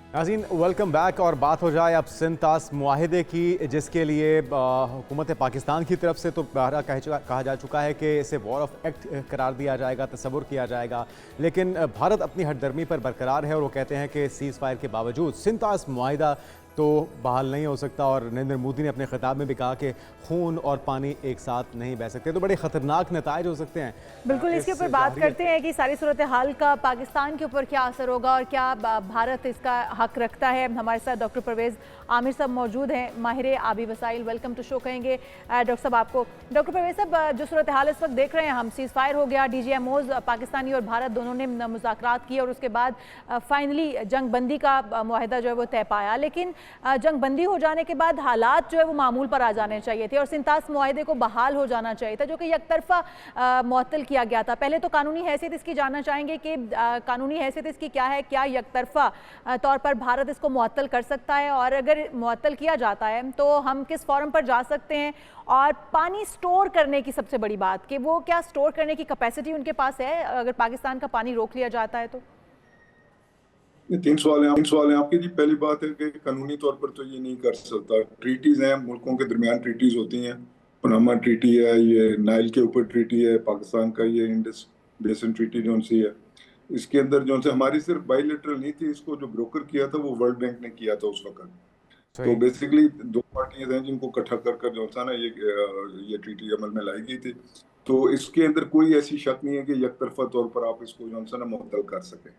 नाज़रीन वेलकम बैक। और बात हो जाए अब सिंतास मुआहिदे की, जिसके लिए हुकूमत पाकिस्तान की तरफ से तो कहा जा चुका है कि इसे वॉर ऑफ एक्ट करार दिया जाएगा, तस्वुर किया जाएगा, लेकिन भारत अपनी हटदर्मी पर बरकरार है और वो कहते हैं कि सीज़ फायर के बावजूद सिंतास मुआहिदा तो बहाल नहीं हो सकता। और नरेंद्र मोदी ने अपने खिताब में भी कहा कि खून और पानी एक साथ नहीं बह सकते, तो बड़े ख़तरनाक नताइज हो सकते हैं। बिल्कुल, इसके ऊपर बात करते हैं कि सारी सूरत हाल का पाकिस्तान के ऊपर क्या असर होगा और क्या भारत इसका हक रखता है। हमारे साथ डॉक्टर परवेज़ आमिर साहब मौजूद हैं, माहिर आबी वसाइल। वेलकम टू शो कहेंगे डॉक्टर साहब आपको। डॉक्टर परवेज़ साहब, जो सूरत हाल इस वक्त देख रहे हैं हम, सीज़ फायर हो गया, DGMOs पाकिस्तानी और भारत दोनों ने मुज़ाकरात किए और उसके बाद फाइनली जंग बंदी का मुआहिदा जो है वो तय पाया, लेकिन जंग बंदी हो जाने के बाद हालात जो है वो मामूल पर आ जाने चाहिए थे और सिंतास मुआहिदे को बहाल हो जाना चाहिए था, जो कि यकतरफा मुअत्तल किया गया था। पहले तो कानूनी हैसियत इसकी जानना चाहेंगे कि कानूनी हैसियत इसकी क्या है, क्या यकतरफा तौर पर भारत इसको मुअत्तल कर सकता है, और अगर मुअत्तल किया जाता है तो हम किस फॉरम पर जा सकते हैं। और पानी स्टोर करने की सबसे बड़ी बात कि वो क्या स्टोर करने की कैपेसिटी उनके पास है अगर पाकिस्तान का पानी रोक लिया जाता है तो? तीन सवाल हैं आपके जी। पहली बात है कि कानूनी तौर पर तो ये नहीं कर सकता। ट्रीटीज हैं, मुल्कों के दरमियान ट्रीटीज होती हैं। पनामा ट्रीटी है, ये नाइल के ऊपर ट्रीटी है, पाकिस्तान का ये इंडस बेसिन ट्रीटी जो सी है। इसके अंदर जो से हमारी सिर्फ बायलैटरल नहीं थी, इसको जो ब्रोकर किया था वो वर्ल्ड बैंक ने किया था उस वक्त। तो बेसिकली दो पार्टियां हैं जिनको इकट्ठा कर जो सा ना ये ट्रीटी अमल में लाई गई थी। तो इसके अंदर कोई ऐसी शक नहीं है कि यकतरफा तौर पर आप इसको जो सा ना मुअत्तल कर सके।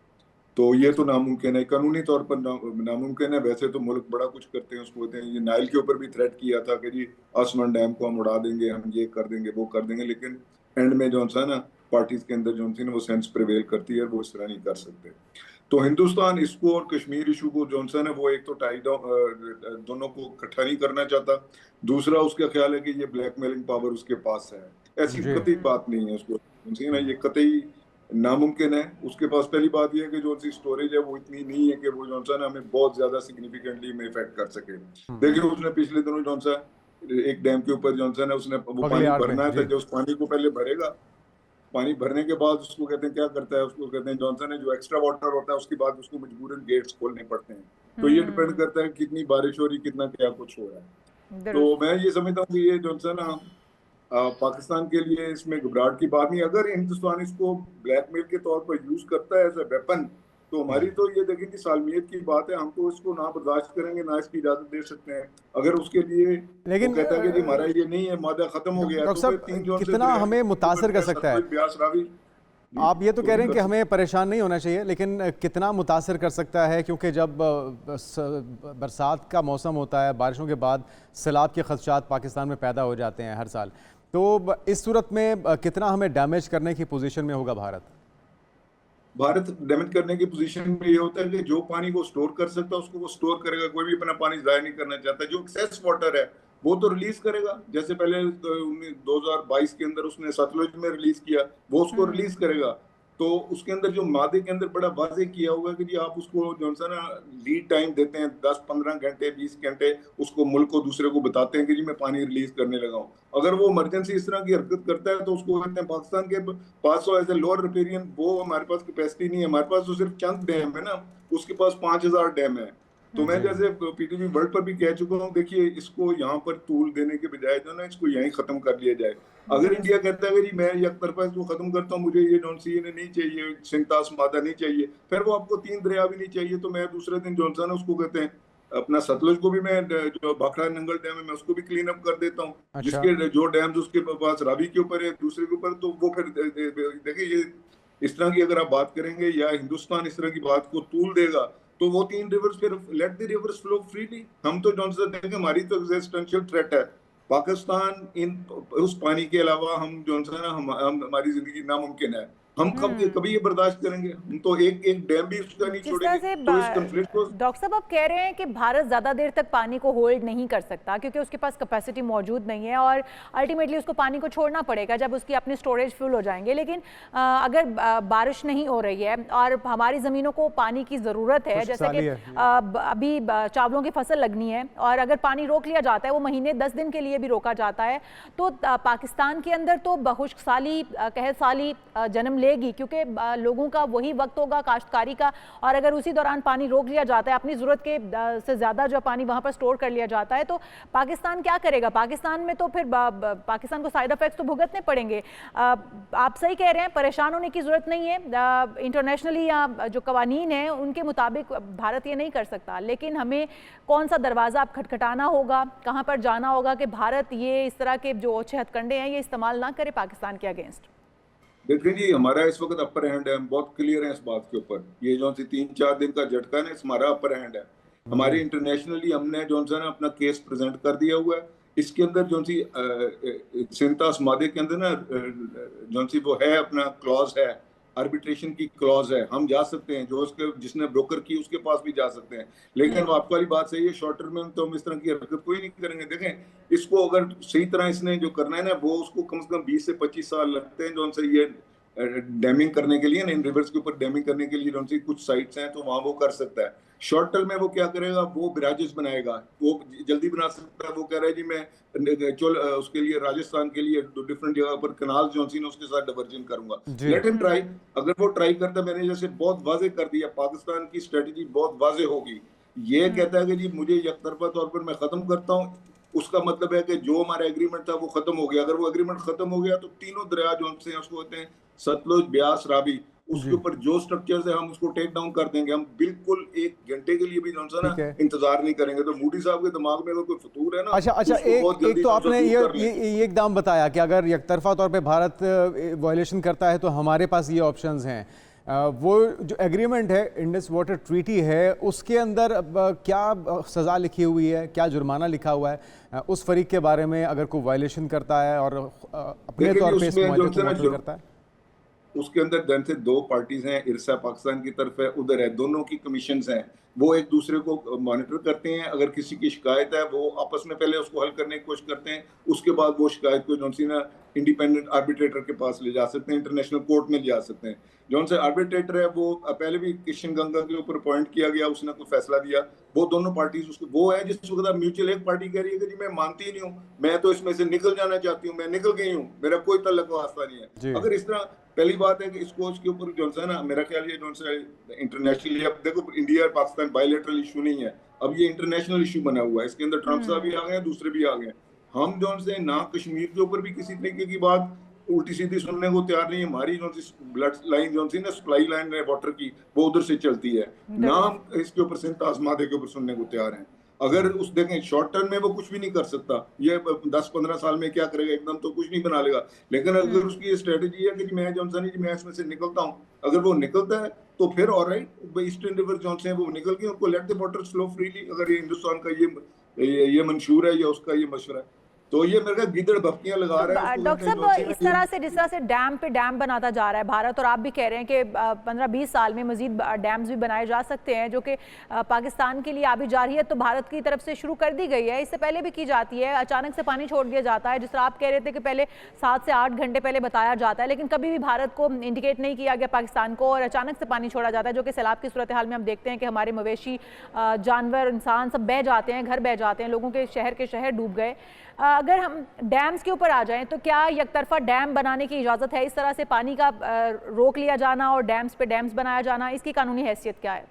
तो ये तो नामुमकिन है, कानूनी तौर पर नामुमकिन है। वैसे तो मुल्क बड़ा कुछ करते हैं, उसको कहते हैं। ये नाइल के ऊपर भी थ्रेट किया था कि जी आसमान डैम को हम उड़ा देंगे, हम ये कर देंगे, वो कर देंगे, लेकिन एंड में जो सा ना पार्टीज के अंदर जो सी ना वो सेंस प्रिवेल करती है, वो इस तरह नहीं कर सकते। तो हिंदुस्तान इसको और कश्मीर इशू को जो सा ना वो एक तो दोनों को इकट्ठा नहीं करना चाहता। दूसरा उसका ख्याल है कि ये ब्लैकमेलिंग पावर उसके पास है। ऐसी कतई बात नहीं है उसको, ना ये कतई नामुमकिन है उसके पास। पहली बात यह है कि जो सी स्टोरेज है वो इतनी नहीं है कि वो जो सा ना हमें बहुत ज्यादा सिग्निफिकेंटली में इफेक्ट कर सके। देखिए उसने पिछले दिनों जो सा एक डैम के ऊपर जो सा ना उसने वो पानी भरना है, जो उस पानी को पहले भरेगा, पानी भरने के बाद उसको कहते हैं क्या करता है, उसको कहते हैं जॉनसन है जो एक्स्ट्रा वाटर होता है उसके बाद उसको मजबूरन गेट्स खोलने पड़ते हैं। तो ये डिपेंड करता है कितनी बारिश हो रही, कितना क्या कुछ हो रहा है। तो मैं ये समझता हूँ कि ये जॉनसन ना पाकिस्तान के लिए इसमें घबराहट की बात नहीं। अगर हिंदुस्तान इसको ब्लैकमेल के तौर पर यूज करता है एज ए वेपन, तो हमारी तो ये देखिए कि सालमियत की बात है, हम तो इसको ना बर्दाश्त करेंगे, ना इसकी इजाजत दे सकते हैं। अगर उसके लिए लेकिन कहता है कि हमारा ये नहीं है, मादा खत्म हो गया, तो कितना हमें मुतासर कर सकता है? आप ये तो कह रहे हैं कि हमें परेशान नहीं होना चाहिए, लेकिन कितना मुतासर कर सकता है? क्योंकि जब बरसात का मौसम होता है, बारिशों के बाद सैलाब के खदशात पाकिस्तान में पैदा हो जाते हैं हर साल, तो इस सूरत में कितना हमें डैमेज करने की पोजीशन में होगा भारत? भारत डैमेज करने की पोजीशन में ये होता है कि जो पानी वो स्टोर कर सकता है उसको वो स्टोर करेगा। कोई भी अपना पानी जाया नहीं करना चाहता। जो एक्सेस वाटर है वो तो रिलीज करेगा, जैसे पहले 2022 के अंदर उसने सतलुज में रिलीज किया, वो उसको रिलीज करेगा। तो उसके अंदर जो मादे के अंदर बड़ा वाजे किया हुआ है कि जी आप उसको जो सा ना लीड टाइम देते हैं 10-15 घंटे 20 घंटे, उसको मुल्क को दूसरे को बताते हैं कि जी मैं पानी रिलीज करने लगा हूँ। अगर वो इमरजेंसी इस तरह की हरकत करता है तो उसको कहते हैं पाकिस्तान के 500 एज ए लोअर रिपेरियन, वो हमारे पास कैपेसिटी नहीं है। हमारे पास तो सिर्फ चंद डैम है ना, उसके पास 5000 डैम है। तो मैं जैसे पीटीवी वर्ल्ड पर भी कह चुका हूँ, देखिए इसको यहाँ पर तूल देने के बजाय जो ना इसको यहीं खत्म कर लिया जाए। अगर इंडिया कहता है कि मैं यकतरफा इसको खत्म करता हूँ, मुझे ये जौन सी नहीं चाहिए, सिंतास मादा नहीं चाहिए, फिर वो आपको 3 दरिया भी नहीं चाहिए, तो मैं दूसरे दिन जौन सा ना उसको कहते हैं अपना सतलुज को भी मैं जो भाखड़ा नंगल डैम है मैं उसको भी क्लीन अप कर देता हूँ। अच्छा। जिसके जो डैम्स उसके पास रावी के ऊपर है, दूसरे के ऊपर, तो वो फिर देखिए ये इस तरह की अगर आप बात करेंगे या हिंदुस्तान इस तरह की बात को तूल देगा तो वो 3 रिवर्स फिर let the reverse flow freely. हम तो जौन सा देखें हमारी तो एग्जिस्टेंशियल थ्रेट है पाकिस्तान, इन उस पानी के अलावा हम जो ना हमारी जिंदगी नामुमकिन है। हम कभी ये बर्दाश्त करेंगे? हम तो एक डैम भी उसका नहीं छोड़ेंगे। तो इस कॉन्फ्लिक्ट को डॉक्टर साहब आप कह रहे हैं कि भारत ज़्यादा देर तक पानी को होल्ड नहीं कर सकता क्योंकि उसके पास कैपेसिटी मौजूद नहीं है और अल्टीमेटली उसको पानी को छोड़ना पड़ेगा जब उसकी अपने स्टोरेज फुल हो जाएंगे। लेकिन अगर बारिश नहीं हो रही है और हमारी ज़मीनों को पानी की ज़रूरत है, जैसे कि अभी चावलों की फसल लगनी है और अगर पानी रोक लिया जाता है, वो महीने 10 दिन के लिए भी रोका जाता है, तो पाकिस्तान के अंदर तो खुश्क साली कहत साली जन्म लेगी, क्योंकि लोगों का वही वक्त होगा काश्तकारी का, और अगर उसी दौरान पानी रोक लिया जाता है, अपनी ज़रूरत के से ज़्यादा जो पानी वहाँ पर स्टोर कर लिया जाता है, तो पाकिस्तान क्या करेगा? पाकिस्तान में तो फिर पाकिस्तान को साइड इफेक्ट्स तो भुगतने पड़ेंगे। आप सही कह रहे हैं, परेशान होने की ज़रूरत नहीं है। इंटरनेशनली या जो कवानीन है उनके मुताबिक भारत ये नहीं कर सकता, लेकिन हमें कौन सा दरवाज़ा अब खटखटाना होगा, कहाँ पर जाना होगा कि भारत ये इस तरह के जो ओछे हथकंडे हैं ये इस्तेमाल ना करे पाकिस्तान के अगेंस्ट? देखिए जी, हमारा इस वक्त अपर हैंड है, हम बहुत क्लियर हैं इस बात के ऊपर। ये जो सी 3-4 दिन का झटका है ना, हमारा अपर हैंड है। हमारी इंटरनेशनली हमने जो है ना अपना केस प्रेजेंट कर दिया हुआ है। इसके अंदर जो सी सिंतास मादे के अंदर ना जो सी वो है अपना क्लॉज है, आर्बिट्रेशन की क्लॉज है, हम जा सकते हैं, जो उसके जिसने ब्रोकर की उसके पास भी जा सकते हैं। लेकिन वो आपको वाली बात सही है, शॉर्ट टर्म में तो हम इस तरह की हरकत कोई नहीं करेंगे। देखें, इसको अगर सही तरह इसने जो करना है ना, वो उसको कम से कम 20 से 25 साल लगते हैं जो उनसे ये डैमिंग करने के लिए ना, इन रिवर्स के ऊपर डैमिंग करने के लिए उनसे कुछ साइट्स हैं तो वहां वो कर सकता है। शॉर्ट टर्म में वो क्या करेगा, वो ब्राजेस बनाएगा, वो जल्दी बना सकता है। वो कह रहा है जी मैं उसके लिए राजस्थान के लिए डिफरेंट जगह पर कनाल जो सी उसके साथ डाइवर्जन करूंगा। Let him try. अगर वो ट्राई करता है, मैंने जैसे बहुत वाजे कर दिया, पाकिस्तान की स्ट्रेटजी बहुत वाजे होगी। ये कहता है कि जी मुझे एकतरफा तौर पर मैं खत्म करता हूँ, उसका मतलब है कि जो हमारा एग्रीमेंट था वो खत्म हो गया। अगर वो एग्रीमेंट खत्म हो गया तो तीनों दरिया जो से उसको होते हैं, सतलुज, ब्यास, रावी, उसके ऊपर जो स्ट्रक्चर्स है हम उसको टेक डाउन कर देंगे। हम बिल्कुल 1 घंटे के लिए भी जो है ना इंतजार नहीं करेंगे। तो मोदी साहब के दिमाग में अगर कोई फतूर है ना, अच्छा, एक तो आपने ये एकदम बताया कि अगर एकतरफा तौर पे भारत वायलेशन करता है तो हमारे पास ये ऑप्शंस हैं। वो जो एग्रीमेंट है, इंडस वाटर ट्रीटी है, उसके अंदर क्या सज़ा लिखी हुई है, क्या जुर्माना लिखा हुआ है उस फरीक के बारे में अगर कोई वायलेशन करता है और अपने तौर पे इस मामले को मॉडल करता है? उसके अंदर जन से 2 पार्टीज हैं, इरसा पाकिस्तान की तरफ है, उधर है, दोनों की कमीशंस हैं। वो एक दूसरे को मॉनिटर करते हैं। अगर किसी की शिकायत है वो आपस में पहले उसको हल करने की कोशिश करते हैं, उसके बाद वो शिकायत को जौन सी ना इंडिपेंडेंट आर्बिट्रेटर के पास ले जा सकते हैं, इंटरनेशनल कोर्ट में ले जा सकते हैं। जौन से आर्बिट्रेटर है वो पहले भी किशन गंगा के ऊपर अपॉइंट किया गया, उसने कोई फैसला दिया। वो दोनों पार्टीज उसको वो है जिस वक्त म्यूचुअल एक पार्टी कह रही है कि जी मैं मानती ही नहीं हूँ, मैं तो इसमें से निकल जाना चाहती हूँ, मैं निकल गई हूँ, मेरा कोई तल्लुक वास्ता नहीं है। अगर इस तरह पहली बात है कि इसको इसके ऊपर जो है ना, मेरा ख्याल ये जो है इंटरनेशनली, अब देखो इंडिया और पाकिस्तान बायलैटरल इशू नहीं है, अब ये इंटरनेशनल इशू बना हुआ है। इसके अंदर ट्रंप साहब भी आ गए, दूसरे भी आ गए। हम जो से ना कश्मीर के ऊपर भी किसी तरीके की बात उल्टी सीधी सुनने को तैयार नहीं है। हमारी जो ब्लड लाइन जो सी ना सप्लाई लाइन है वाटर की, वो उधर से चलती है ना। हम इसके ऊपर सिंध आजमादे के ऊपर सुनने को तैयार हैं। अगर उस देखें शॉर्ट टर्म में वो कुछ भी नहीं कर सकता, ये 10-15 साल में क्या करेगा, एकदम तो कुछ नहीं बना लेगा। लेकिन अगर उसकी स्ट्रेटेजी है कि मैं जॉनसन जी मैं इसमें से निकलता हूँ, अगर वो निकलता है तो फिर ऑलराइट, ईस्टर्न रिवर जॉनसन है वो निकल गए, उनको let the water flow freely. अगर ये हिंदुस्तान का ये मंशूर है या उसका ये मशवरा है, तो ये मेरे को गिदड़ बफ्तियां लगा रहा है। डॉक्टर साहब, इस तरह से जिस तरह से डैम पे डैम बनाता जा रहा है भारत, और आप भी कह रहे हैं कि 15-20 साल में मजीद डैम्स भी बनाए जा सकते हैं, जो कि पाकिस्तान के लिए आबी जारहियत तो भारत की तरफ से शुरू कर दी गई है, इससे पहले भी की जाती है। अचानक से पानी छोड़ दिया जाता है, जिस तरह आप कह रहे थे कि पहले 7 से 8 घंटे पहले बताया जाता है, लेकिन कभी भी भारत को इंडिकेट नहीं किया गया पाकिस्तान को, और अचानक से पानी छोड़ा जाता है, जो कि सैलाब की सूरत हाल में हम देखते हैं कि हमारे मवेशी, जानवर, इंसान सब बह जाते हैं, घर बह जाते हैं, लोगों के शहर डूब गए। अगर हम डैम्स के ऊपर आ जाएं तो क्या यकतरफा डैम बनाने की इजाज़त है? इस तरह से पानी का रोक लिया जाना और डैम्स पे डैम्स बनाया जाना, इसकी कानूनी हैसियत क्या है?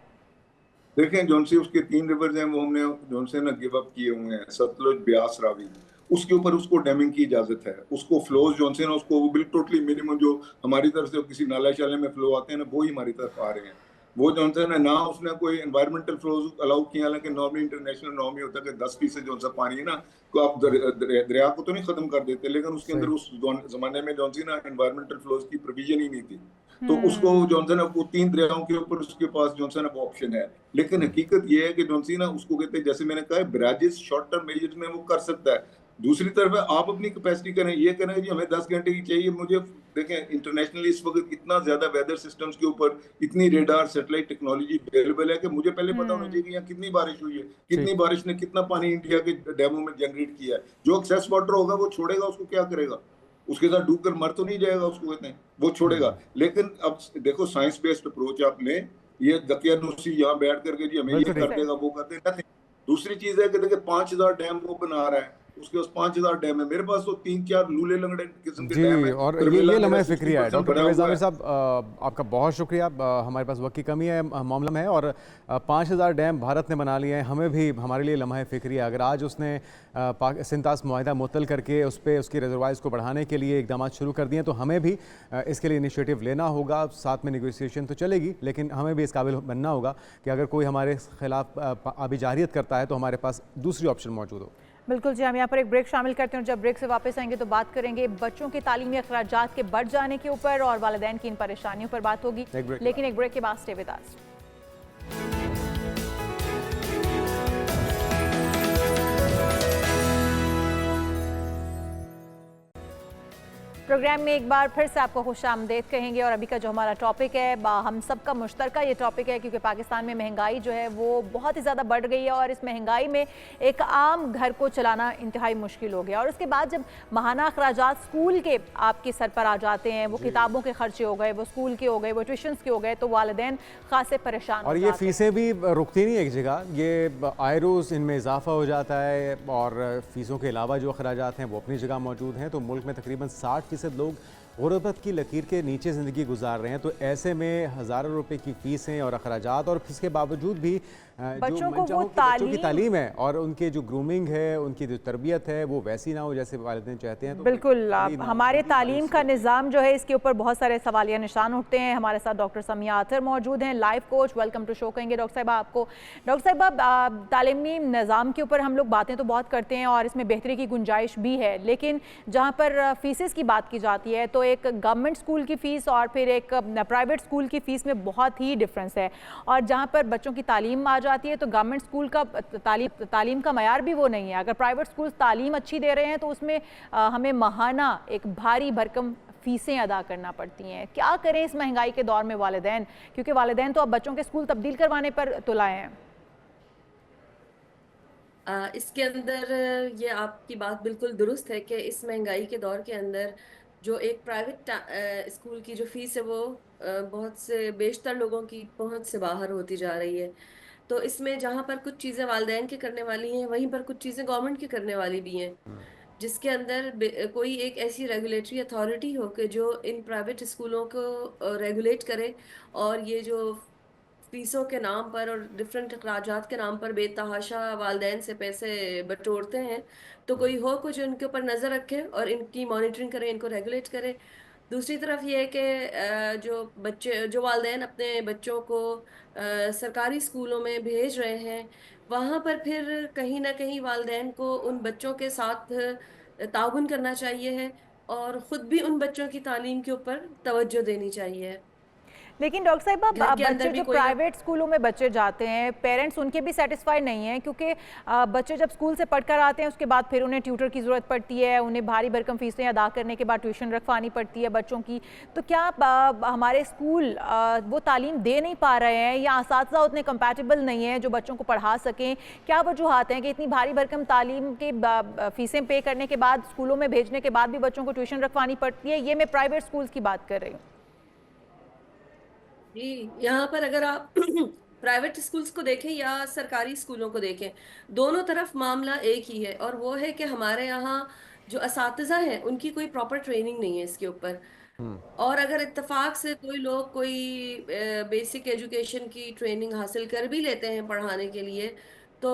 देखें, जौन सी उसके 3 रिवर्स हैं वो हमने जौन से ना गिव अप किए हुए हैं, सतलुज, ब्यास, रावी। उसके ऊपर उसको डैमिंग की इजाजत है। उसको फ्लोज जौन से ना उसको बिल्कुल टोटली मिनिमम जो हमारी तरफ से किसी नाला शाले में फ्लो आते हैं ना, वो ही हमारी तरफ आ रहे हैं। वो जो है ना उसने कोई एनवायरमेंटल फ्लोज अलाउ किया, हालांकि नॉर्मली इंटरनेशनल नॉर्म ही होता है कि 10% जो सा पानी है ना को आप दरिया को तो नहीं खत्म कर देते, लेकिन उसके अंदर उस जमाने में जो ना एनवायरमेंटल फ्लोज की प्रोविजन ही नहीं थी। तो उसको जो है ना वो 3 दरियाओं के ऊपर उसके पास जो है ना वो ऑप्शन है। लेकिन हकीकत ये है कि जो ना उसको कहते हैं, जैसे मैंने कहा, ब्राजेस शॉर्ट टर्म मेजर्स में वो कर सकता है। दूसरी तरफ आप अपनी कैपेसिटी करें, ये करें जी हमें 10 घंटे की चाहिए। मुझे देखें इंटरनेशनली इस वक्त इतना ज्यादा वेदर सिस्टम्स के ऊपर इतनी रेडार सैटेलाइट टेक्नोलॉजी अवेलेबल है कि मुझे पहले पता होना चाहिए कि यहाँ कितनी बारिश हुई है, कितनी बारिश ने कितना पानी इंडिया के डैमों में जनरेट किया है। जो एक्सेस वाटर होगा वो छोड़ेगा, उसको क्या करेगा? उसके साथ डूबकर मर तो नहीं जाएगा, उसको कहते हैं वो छोड़ेगा। लेकिन अब देखो साइंस बेस्ड अप्रोच आपने, ये दकियानूसी यहाँ बैठ करके जी हमें ये कर देगा वो कर देगा। दूसरी चीज है कि देखिए 5000 डैम वो बना रहा है, उसके पास 5,000 डैम है, मेरे पास तो 3-4 लूले लंगड़े किस्म के जी, डैम है। और तरमेला ये मेरा लम्हा 60% फ़िक्रिया है। डॉक्टर भरा परवेज़ हुआ आमिर है। साहब, आपका बहुत शुक्रिया। हमारे पास वक्त की कमी है, मामला में है, और 5,000 डैम भारत ने बना लिए हैं, हमें भी हमारे लिए लम्हा फ़िक्रिया। अगर आज उसने सिंतास मुआहिदा मुअत्तल करके उस पे उसकी रिजर्वाइज़ को बढ़ाने के लिए इक़दामात शुरू कर दिए हैं, तो हमें भी इसके लिए इनिशिएटिव लेना होगा। साथ में नेगोशिएशन तो चलेगी, लेकिन हमें भी इस काबिल बनना होगा कि अगर कोई हमारे ख़िलाफ़ आबिजारियत करता है तो हमारे पास दूसरी ऑप्शन मौजूद हो। बिल्कुल जी, हम यहाँ पर एक ब्रेक शामिल करते हैं, और जब ब्रेक से वापस आएंगे तो बात करेंगे बच्चों के तालीमी अखराजात के बढ़ जाने के ऊपर और वालिदैन की इन परेशानियों पर बात होगी। लेकिन एक ब्रेक के बाद स्टे विद अस। प्रोग्राम में एक बार फिर से आपको खुशामदीद कहेंगे, और अभी का जो हमारा टॉपिक है, हम सबका मुश्तरका ये टॉपिक है, क्योंकि पाकिस्तान में महंगाई जो है वो बहुत ही ज़्यादा बढ़ गई है, और इस महंगाई में एक आम घर को चलाना इंतहाई मुश्किल हो गया। और उसके बाद जब माहाना अखराजात स्कूल के आपके सर पर आ जाते हैं, वो किताबों के खर्चे हो गए, वो स्कूल के हो गए, वो ट्यूशन्स के हो गए, तो वालिदैन खासे परेशान और हो ये जाते हैं। फ़ीसें भी रुकती नहीं एक जगह, ये आए रोज़ इनमें इजाफा हो जाता है, और फ़ीसों के अलावा जो अखराजात हैं वो अपनी जगह मौजूद हैं। तो मुल्क में तकरीबन 60% लोग गुर्बत की लकीर के नीचे ज़िंदगी गुजार रहे हैं। तो ऐसे में हज़ारों रुपए की फ़ीसें और अखराजात, और इसके बावजूद भी बच्चों को वो बच्चों की तालीम है और उनके जो ग्रूमिंग है, उनकी जो तरबियत है, वो वैसी ना हो जैसे वालिदैन चाहते हैं। तो बिल्कुल, हमारे तालीम का निज़ाम जो है, इसके ऊपर बहुत सारे सवालिया निशान उठते हैं। हमारे साथ डॉक्टर समिया आतर मौजूद हैं, life coach. Welcome to show कहेंगे डॉक्टर साहिबा आपको। डॉक्टर साहिबा, तालीमी निज़ाम के ऊपर हम लोग बातें तो बहुत करते हैं और इसमें बेहतरी की गुंजाइश भी है, लेकिन जहाँ पर फ़ीसेस की बात की जाती है तो एक गवर्नमेंट स्कूल की फ़ीस और फिर एक प्राइवेट स्कूल की फ़ीस में बहुत ही डिफरेंस है। और जहाँ पर बच्चों की तालीम आ जाती है तो गवर्नमेंट स्कूल का तालीम का मयार भी वो नहीं है। अगर प्राइवेट स्कूल तालीम अच्छी दे रहे हैं तो उसमें हमें माहाना एक भारी भरकम फ़ीसें अदा करना पड़ती हैं। क्या करें इस महंगाई के दौर में वालिदैन, क्योंकि वालिदैन तो अब बच्चों के स्कूल तब्दील करवाने पर तुलाए हैं। इसके अंदर ये आपकी बात बिल्कुल दुरुस्त है कि इस महंगाई के दौर के अंदर जो एक प्राइवेट स्कूल की जो फीस है वो बहुत से बेशतर लोगों की पहुंच से बाहर होती जा रही है। तो इसमें जहां पर कुछ चीज़ें वालिदैन के करने वाली हैं, वहीं पर कुछ चीज़ें गवर्नमेंट की करने वाली भी हैं, जिसके अंदर कोई एक ऐसी रेगुलेटरी अथॉरिटी हो कि जो इन प्राइवेट स्कूलों को रेगुलेट करे, और ये जो फीसों के नाम पर और डिफरेंट अखराजात के नाम पर बेतहाशा वालदेन से पैसे बटोरते हैं, तो कोई हो कुछ इनके ऊपर नज़र रखे और इनकी मॉनिटरिंग करे, इनको रेगुलेट करे। दूसरी तरफ ये है कि जो वालदेन अपने बच्चों को सरकारी स्कूलों में भेज रहे हैं, वहाँ पर फिर कहीं ना कहीं वालदेन को उन बच्चों के साथ ताउन करना चाहिए है, और ख़ुद भी उन बच्चों की तालीम के ऊपर तवज्जो देनी चाहिए। लेकिन डॉक्टर साहिबा, घर के अंदर बच्चे भी जो कोई प्राइवेट स्कूलों में बच्चे जाते हैं, पेरेंट्स उनके भी सेटिस्फाई नहीं हैं, क्योंकि बच्चे जब स्कूल से पढ़कर आते हैं उसके बाद फिर उन्हें ट्यूटर की ज़रूरत पड़ती है, उन्हें भारी भरकम फीसें अदा करने के बाद ट्यूशन रखवानी पड़ती है बच्चों की। तो क्या हमारे स्कूल वो तालीम दे नहीं पा रहे हैं, या असातिज़ा उतने कंपैटिबल नहीं है जो बच्चों को पढ़ा सकें? क्या वजूहात हैं कि इतनी भारी भरकम तालीम के फ़ीसें पे करने के बाद, स्कूलों में भेजने के बाद भी बच्चों को ट्यूशन रखवानी पड़ती है? ये मैं प्राइवेट स्कूल्स की बात कर रही हूँ। जी, यहाँ पर अगर आप प्राइवेट स्कूल्स को देखें या सरकारी स्कूलों को देखें, दोनों तरफ मामला एक ही है, और वो है कि हमारे यहाँ जो असातिज़ा हैं उनकी कोई प्रॉपर ट्रेनिंग नहीं है इसके ऊपर। और अगर इत्तेफाक से कोई लोग कोई बेसिक एजुकेशन की ट्रेनिंग हासिल कर भी लेते हैं पढ़ाने के लिए, तो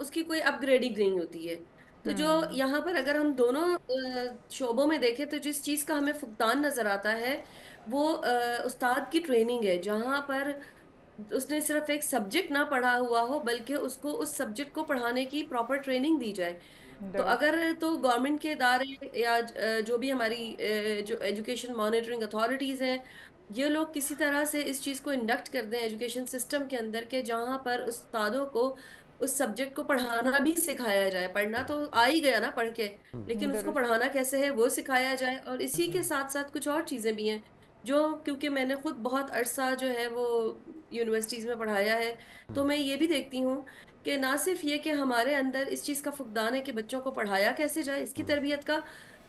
उसकी कोई अपग्रेडिंग नहीं होती है। तो जो यहाँ पर अगर हम दोनों शोबों में देखें, तो जिस चीज़ का हमें फुकदान नज़र आता है वो उस्ताद की ट्रेनिंग है, जहाँ पर उसने सिर्फ एक सब्जेक्ट ना पढ़ा हुआ हो, बल्कि उसको उस सब्जेक्ट को पढ़ाने की प्रॉपर ट्रेनिंग दी जाए। तो अगर तो गवर्नमेंट के इदारे या जो भी हमारी जो एजुकेशन मॉनिटरिंग अथॉरिटीज़ हैं, ये लोग किसी तरह से इस चीज़ को इंडक्ट कर दें एजुकेशन सिस्टम के अंदर के, जहाँ पर उस्तादों को उस सब्जेक्ट को पढ़ाना भी सिखाया जाए। पढ़ना तो आ ही गया ना पढ़ के, लेकिन उसको पढ़ाना कैसे है वो सिखाया जाए। और इसी के साथ साथ कुछ और चीज़ें भी हैं जो, क्योंकि मैंने खुद बहुत अरसा जो है वो यूनिवर्सिटीज़ में पढ़ाया है, तो मैं ये भी देखती हूँ कि ना सिर्फ ये कि हमारे अंदर इस चीज़ का फुकदान है कि बच्चों को पढ़ाया कैसे जाए, इसकी तरबियत का,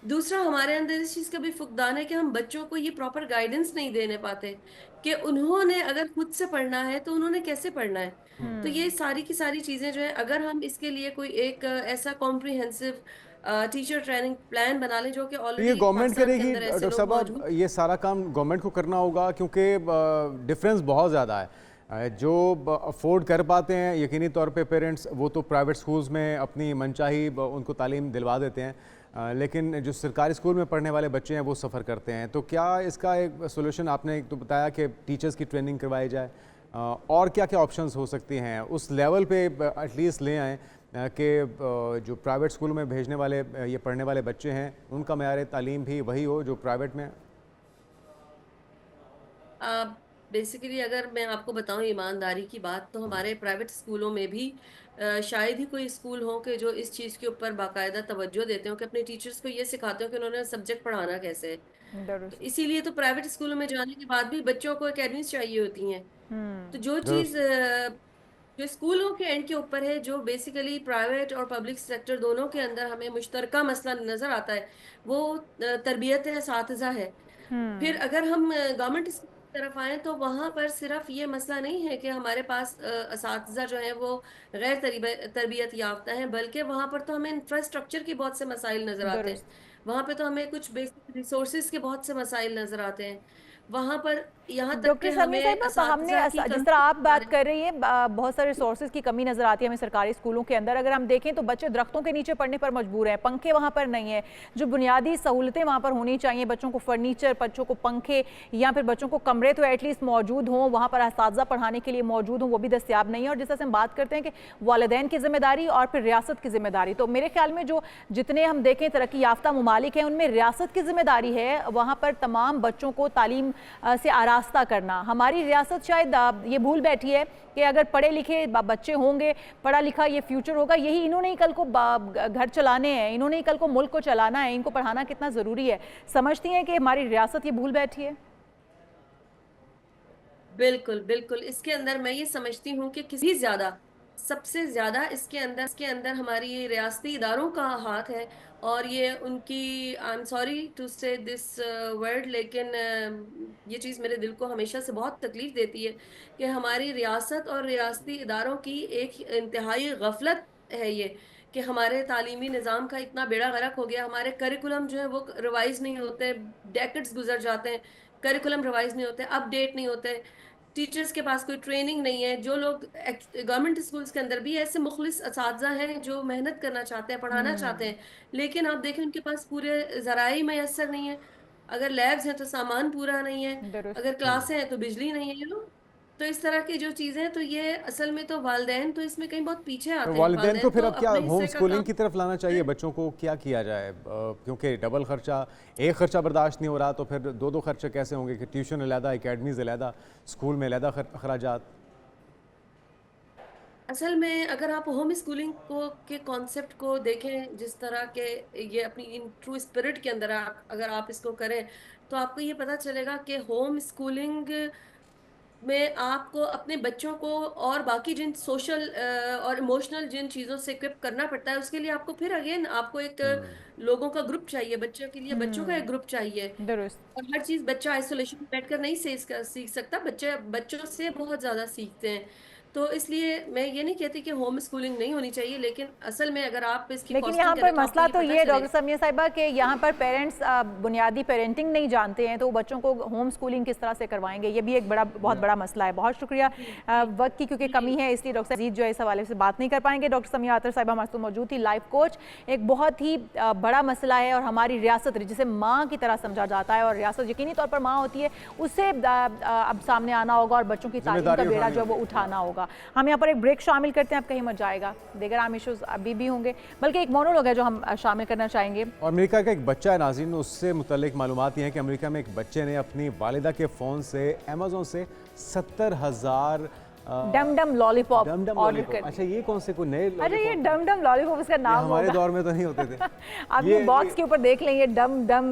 दूसरा, हमारे अंदर इस चीज का भी फुकदान है कि हम बच्चों को ये प्रॉपर गाइडेंस नहीं देने पाते कि उन्होंने अगर खुद से पढ़ना है तो उन्होंने कैसे पढ़ना है। तो ये सारी की सारी चीजें जो है, अगर हम इसके लिए कोई एक ऐसा कॉम्प्रिहेंसिव टीचर ट्रेनिंग प्लान बना लें जो कि तो ये ऑलरेडी गवर्नमेंट पाकिस्तान के करेगी अंदर ऐसे डॉक्टर लोग साहब, मौजूद। अब ये सारा काम गवर्नमेंट को करना होगा क्योंकि डिफरेंस बहुत ज़्यादा है। जो अफोर्ड कर पाते हैं यकीनी तौर पे पेरेंट्स, वो तो प्राइवेट स्कूल्स में अपनी मनचाही उनको तालीम दिलवा देते हैं, लेकिन जो सरकारी स्कूल में पढ़ने वाले बच्चे हैं वो सफ़र करते हैं। तो क्या इसका एक सोल्यूशन, आपने एक तो बताया कि टीचर्स की ट्रेनिंग करवाई जाए, और क्या क्या ऑप्शंस हो सकती हैं उस लेवल पे एटलीस्ट ले आएँ कि जो प्राइवेट स्कूलों में भेजने वाले ये पढ़ने वाले बच्चे हैं उनका मयार तालीम भी वही हो जो प्राइवेट में। बेसिकली अगर मैं आपको बताऊं ईमानदारी की बात, तो हमारे प्राइवेट स्कूलों में भी शायद ही कोई स्कूल हो कि जो इस चीज़ के ऊपर बाकायदा तवज्जो देते हो कि अपने टीचर्स को ये सिखाते हो कि उन्होंने सब्जेक्ट पढ़ाना कैसे है। तो दुरुस्त। इसीलिए तो प्राइवेट स्कूलों में जाने के बाद भी बच्चों को एकेडमीज चाहिए होती हैं। तो जो चीज़ दुरुस्त। जो स्कूलों के एंड के ऊपर है, जो बेसिकली प्राइवेट और पब्लिक सेक्टर दोनों के अंदर हमें मुश्तरका मसला नज़र आता है, वो तरबियत असातिज़ा है। फिर अगर हम गवर्नमेंट स्कूल की तरफ आए तो वहां पर सिर्फ ये मसला नहीं है कि हमारे पास असातिज़ा जो है वो गैर तरबियत याफ्ता हैं, बल्कि वहां पर तो हमें इंफ्रास्ट्रक्चर के बहुत से मसाइल नजर आते हैं। दुरुस्त। वहां पे तो हमें कुछ बेसिक रिसोर्सेज के बहुत से मसाइल नजर आते हैं। वहां पर यहाँ तक कि डॉक्टर समीर हमें साहिबा, हमने असातिज़ा की जिस कमी तरह आप बात नजर कर रही हैं, बहुत सारे रिसोर्सेज की कमी नज़र आती है हमें सरकारी स्कूलों के अंदर। अगर हम देखें तो बच्चे दरख्तों के नीचे पढ़ने पर मजबूर हैं, पंखे वहाँ पर नहीं है। जो बुनियादी सहूलतें वहाँ पर होनी चाहिए, बच्चों को फर्नीचर, बच्चों को पंखे, या फिर बच्चों को कमरे तो एटलीस्ट मौजूद हों, वहाँ पर असातिज़ा पढ़ाने के लिए मौजूद हों, वो भी दस्तियाब नहीं है। और जिस तरह से हम बात करते हैं कि वालिदैन की जिम्मेदारी और फिर रियासत की जिम्मेदारी, तो मेरे ख्याल में जो जितने हम देखें तरक्की याफ्ता ममालिक हैं उनमें रियासत की जिम्मेदारी है वहाँ पर तमाम बच्चों को तालीम से आरास्ता करना। हमारी रियासत शायद ये भूल बैठी है कि अगर पढ़े लिखे बच्चे होंगे, पढ़ा लिखा ये फ्यूचर होगा, यही इन्होंने ही कल को घर चलाने हैं, इन्होंने ही कल को मुल्क को चलाना है, इनको पढ़ाना कितना ज़रूरी है। समझती हैं कि हमारी रियासत ये भूल बैठी है? बिल्कुल बिल्कुल, इसके अंदर मैं ये समझती हूँ कि किसी ज्यादा, सबसे ज्यादा इसके अंदर हमारी रियासती इदारों का हाथ है। और ये उनकी, आई एम सॉरी टू से दिस वर्ड, लेकिन ये चीज़ मेरे दिल को हमेशा से बहुत तकलीफ देती है कि हमारी रियासत और रियासती इदारों की एक इंतहाई गफलत है ये, कि हमारे तालीमी निज़ाम का इतना बेड़ा गर्क हो गया। हमारे करिकुलम जो है वो रिवाइज नहीं होते, डेकेड्स गुजर जाते हैं, करिकुलम रिवाइज नहीं होते, अपडेट नहीं होते, टीचर्स के पास कोई ट्रेनिंग नहीं है। जो लोग गवर्नमेंट स्कूल्स के अंदर भी ऐसे मुखलिस असातिज़ा हैं जो मेहनत करना चाहते हैं, पढ़ाना चाहते हैं, लेकिन आप देखें उनके पास पूरे ज़राए मैसर नहीं है। अगर लैब्स हैं तो सामान पूरा नहीं है, दुरुस्त। अगर क्लासें हैं तो बिजली नहीं है, तो इस तरह की जो चीज़ें हैं, तो ये असल में तो वालिदैन तो इसमें कहीं बहुत पीछे तो आते हैं। वालिदैन को वालिदैन फिर तो अब क्या अपने होम हिस्से का स्कूलिंग काम, की तरफ लाना चाहिए? बच्चों को क्या किया जाए, क्योंकि डबल खर्चा, एक खर्चा बर्दाश्त नहीं हो रहा, तो फिर दो दो खर्चे कैसे होंगे कि ट्यूशन अलहदा, एकेडमीज अलहदा, स्कूल में अलहदा अखराजात। असल में अगर आप होम स्कूलिंग को के कॉन्सेप्ट को देखें, जिस तरह के ये अपनी इन ट्रू स्पिरिट के अंदर अगर आप इसको करें, तो आपको ये पता चलेगा कि होम स्कूलिंग में आपको अपने बच्चों को और बाकी जिन सोशल और इमोशनल जिन चीज़ों से इक्विप करना पड़ता है, उसके लिए आपको फिर अगेन आपको एक लोगों का ग्रुप चाहिए, बच्चों के लिए बच्चों का एक ग्रुप चाहिए। दुरुस्त। और हर चीज़ बच्चा आइसोलेशन में बैठकर नहीं सीख सकता, बच्चे बच्चों से बहुत ज़्यादा सीखते हैं। तो इसलिए मैं ये नहीं कहती कि होम स्कूलिंग नहीं होनी चाहिए, लेकिन असल में अगर आप इसकी लेकिन कॉस्टिंग यहाँ करें पर तो आपको मसला ये तो पता ये है डॉक्टर चलेगा। समीर साहिबा कि यहाँ पर पेरेंट्स बुनियादी पेरेंटिंग नहीं जानते हैं, तो बच्चों को होम स्कूलिंग किस तरह से करवाएंगे, ये भी एक बहुत बड़ा मसला है। बहुत शुक्रिया, वक्त की क्योंकि कमी है इसलिए डॉक्टर अजीज जो है इस हवाले से बात नहीं कर पाएंगे। डॉक्टर समीरा अतर साहिबा हमारे साथ मौजूद थी, लाइफ कोच। एक बहुत ही बड़ा मसला है और हमारी रियासत जिसे माँ की तरह समझा जाता है, और रियासत यकीनी तौर पर माँ होती है, उससे अब सामने आना होगा और बच्चों की तालीम का बेड़ा जो है वो उठाना होगा। हम यहाँ पर एक ब्रेक शामिल करते हैं, आप कहीं मत जाएगा, देगर आम इशूज़ अभी भी होंगे, बल्कि एक मोनोलॉग है जो हम शामिल करना चाहेंगे। और अमेरिका का एक बच्चा है नाज़रीन, उससे मुतल्लिक मालूमात ये है कि अमेरिका में एक बच्चे ने अपनी वालिदा के फ़ोन से अमेज़ोन से 70,000 डम डम लॉलीपॉप डम डम ऑर्डर लॉलीपॉप। कर। अच्छा, ये कौन से कोई नए अरे ये लॉलीपॉप? डम डम लॉलीपॉप इसका ये नाम हमारे होगा। दौर में तो नहीं होते थे। आप ये बॉक्स के ऊपर देख लेंगे डम डम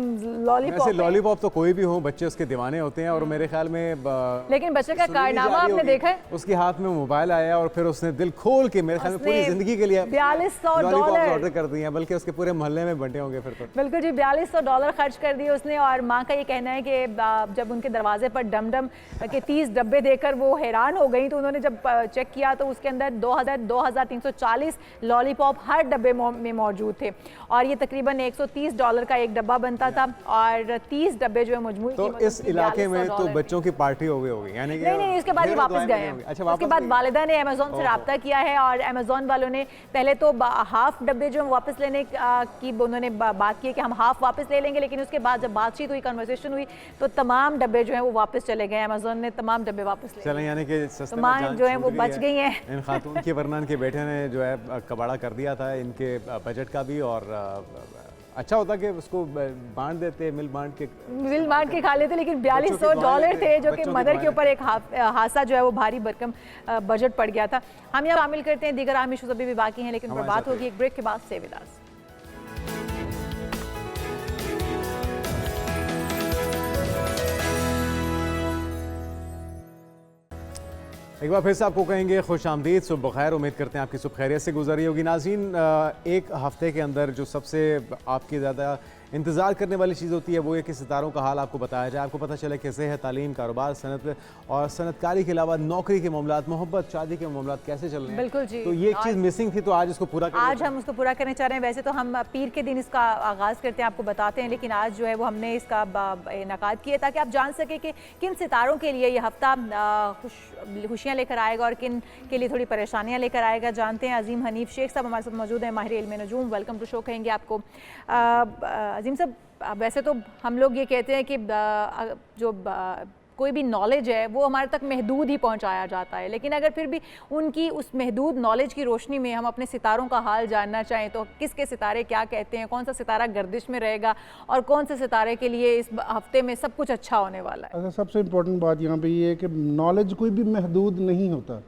लॉलीपॉप वैसे है। लॉलीपॉप तो कोई भी हो, बच्चे उसके दीवाने होते हैं। और मेरे ख्याल में लेकिन बच्चे का सुनील कारनामा जारी आपने होगी, देखा है? उसके हाथ में मोबाइल आया और फिर उसने दिल खोल के मेरे ख्याल में पूरी उसने जिंदगी के लिए $4200 ऑर्डर कर दिए हैं, बल्कि उसके पूरे मोहल्ले में बंटे होंगे फिर तो। बिल्कुल जी, $4200 खर्च कर दिए उसने। और माँ का ये कहना है कि जब उनके दरवाजे पर डम डम के 30 डब्बे देकर वो हैरान हो गई, तो उन्होंने जब चेक किया तो उसके अंदर 2340 लॉलीपॉप हर डब्बे में मौजूद थे। और ये तकरीबन $130 का एक डब्बा बनता था और 30 डब्बे जो है मजमूई तो कीमत इस उनकी इलाके में तो $4200 बच्चों की पार्टी हो गई होगी, यानी कि नहीं, उसके बाद ये ढेरों वापस दुआएं गए बनी हैं। होंगी। अच्छा, उसके वापस बाद गए। वालिदा ने अमेज़ॉन से रब्ता किया है और अमेज़ॉन वालों ने पहले तो हाफ डब्बे जो वापस लेने की उन्होंने बात की है कि हम हाफ वापस ले लेंगे, लेकिन उसके बाद जब बातचीत हुई, कन्वर्सेशन हुई, तो तमाम डब्बे जो हैं वो वापस चले गए। अमेज़ॉन ने तमाम डब्बे वापस ले चलें, लिए। यानी कि सस्ते तो में माँ जान जो है छूट वो बच गई हैं। इन खातून की, वरना इनके बेटे ने जो है कबाड़ा कर दिया था इनके बजट का भी। और अच्छा होता कि उसको बांट देते, मिल बांट के खा लेते, लेकिन बच्चों के $4200 थे जो कि बच्चों के मदर के दुआएं। ऊपर एक हादसा जो है वो भारी भरकम बजट पड़ गया था। हम यहाँ शामिल करते हैं दीगर आम इशूज़ अभी भी बाकी हैं, लेकिन हमारे बात साथ होगी एक ब्रेक के बाद। Stay with us. एक बार फिर से आपको कहेंगे खुश आमदीद, सुबह बखैर। उम्मीद करते हैं आपकी सुबह खैरियत से गुजरी होगी। नाज़रीन, एक हफ्ते के अंदर जो सबसे आपकी ज़्यादा इंतज़ार करने वाली चीज़ होती है वो ये कि सितारों का हाल आपको बताया जाए, आपको पता चले कैसे है तालीम, कारोबार, सनत और सनतकारी के अलावा नौकरी के मामलात, मोहब्बत, शादी के मामलात कैसे चल रहे हैं। बिल्कुल जी। तो ये एक चीज़ मिसिंग थी, तो आज इसको पूरा आज हम उसको पूरा करने चाह रहे हैं। वैसे तो हम पीर के दिन इसका आगाज़ करते हैं, आपको बताते हैं, लेकिन आज जो है वो हमने इसका इनेकाद किया ताकि आप जान सकें कि किन सितारों के लिए ये हफ्ता खुशियाँ लेकर आएगा और किन के लिए थोड़ी परेशानियाँ लेकर आएगा। जानते हैं अजीम हनीफ शेख साहब हमारे साथ मौजूद हैं, माहिर इल्म नजूम। वेलकम टू शो कहेंगे आपको। अजीम साहब, वैसे तो हम लोग ये कहते हैं कि जो कोई भी नॉलेज है वो हमारे तक महदूद ही पहुंचाया जाता है, लेकिन अगर फिर भी उनकी उस महदूद नॉलेज की रोशनी में हम अपने सितारों का हाल जानना चाहें तो किसके सितारे क्या कहते हैं, कौन सा सितारा गर्दिश में रहेगा और कौन से सितारे के लिए इस हफ्ते में सब कुछ अच्छा होने वाला है? अच्छा, सबसे इम्पोर्टेंट बात यहाँ पे ये है कि नॉलेज कोई भी महदूद नहीं होता,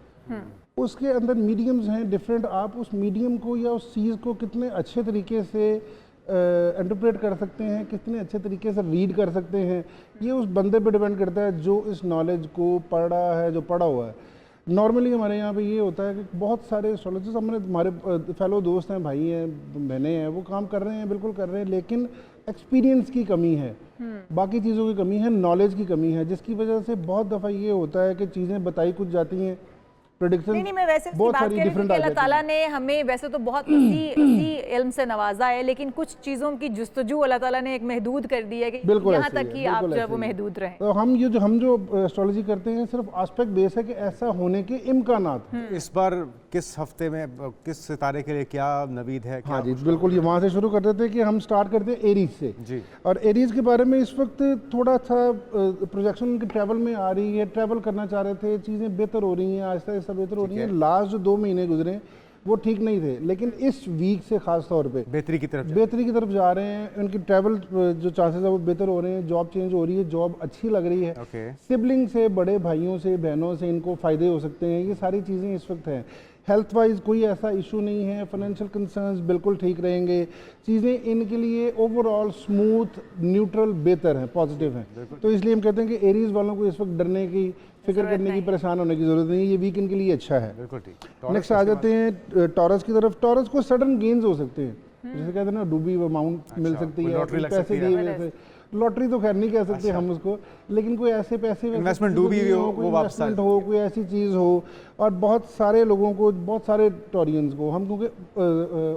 उसके अंदर मीडियम्स हैं डिफरेंट। आप उस मीडियम को या उस चीज़ को कितने अच्छे तरीके से इंटरप्रेट कर सकते हैं, कितने अच्छे तरीके से रीड कर सकते हैं, ये उस बंदे पे डिपेंड करता है जो इस नॉलेज को पढ़ रहा है, जो पढ़ा हुआ है। नॉर्मली हमारे यहाँ पे ये होता है कि बहुत सारे एस्ट्रोलॉजर्स, हमारे फेलो दोस्त हैं, भाई हैं, बहनें हैं, वो काम कर रहे हैं, बिल्कुल कर रहे हैं, लेकिन एक्सपीरियंस की कमी है, बाकी चीज़ों की कमी है, नॉलेज की कमी है, जिसकी वजह से बहुत दफ़ा ये होता है कि चीज़ें बताई कुछ जाती हैं, प्रेडिक्शन नहीं, मैं वैसे बहुत बात सारी कर रही थी डिफरेंट कि आ अल्लाह जाती ताला हैं। ने हमें वैसे तो बहुत इसी इल्म से नवाजा है, लेकिन कुछ चीज़ों की जुस्तजू अल्लाह ताला ने एक महदूद कर दी है कि बिल्कुल यहाँ ऐसे तक ही है, कि आप बिल्कुल जो है ऐसे वो ही है। महदूद रहें। तो हम जो एस्ट्रोलॉजी करते हैं सिर्फ आस्पेक्ट बेस है कि ऐसा होने के इम्कानात हैं। इस बार किस हफ्ते में किस सितारे के लिए क्या नवीद है, क्या हाँ जी, बिल्कुल। ये वहाँ से शुरू कर देते हैं कि हम स्टार्ट करते हैं एरीज से जी। और एरीज के बारे में इस वक्त थोड़ा सा प्रोजेक्शन उनके ट्रैवल में आ रही है, ट्रैवल करना चाह रहे थे, चीज़ें बेहतर हो रही हैं, आहिस्ता आहिस्ता बेहतर हो रही हैं। लास्ट जो 2 महीने गुजरे वो ठीक नहीं थे, लेकिन इस वीक से खास तौर पे बेहतरी की तरफ जा रहे हैं। उनकी ट्रैवल जो चांसेस है वो बेहतर हो रहे हैं, जॉब चेंज हो रही है, जॉब अच्छी लग रही है, सिबलिंग से, बड़े भाइयों से, बहनों से इनको फ़ायदे हो सकते हैं, ये सारी चीज़ें इस वक्त हैं। हेल्थ वाइज कोई ऐसा इशू नहीं है, फाइनेंशियल कंसर्न्स बिल्कुल ठीक रहेंगे, चीज़ें इनके लिए ओवरऑल स्मूथ, न्यूट्रल, बेहतर हैं, पॉजिटिव हैं। तो इसलिए हम कहते हैं कि एरीज वालों को इस वक्त डरने की, फिक्र करने की, परेशान होने की ज़रूरत नहीं है, ये वीक इनके लिए अच्छा है। बिल्कुल ठीक। नेक्स्ट आ जाते हैं टॉरस की तरफ। टॉरस को सडन गेन्स हो सकते हैं, जैसे कहते हैं ना, डूबी अमाउंट मिल सकती है, पैसे दिए हुए थे। लॉटरी तो खैर नहीं कह सकते हम उसको, लेकिन कोई ऐसे पैसे इन्वेस्टमेंट डूबी हुई हो, कोई इन्वेस्टमेंट हो, कोई ऐसी चीज़ हो। और बहुत सारे लोगों को, बहुत सारे टॉरियंस को हम क्योंकि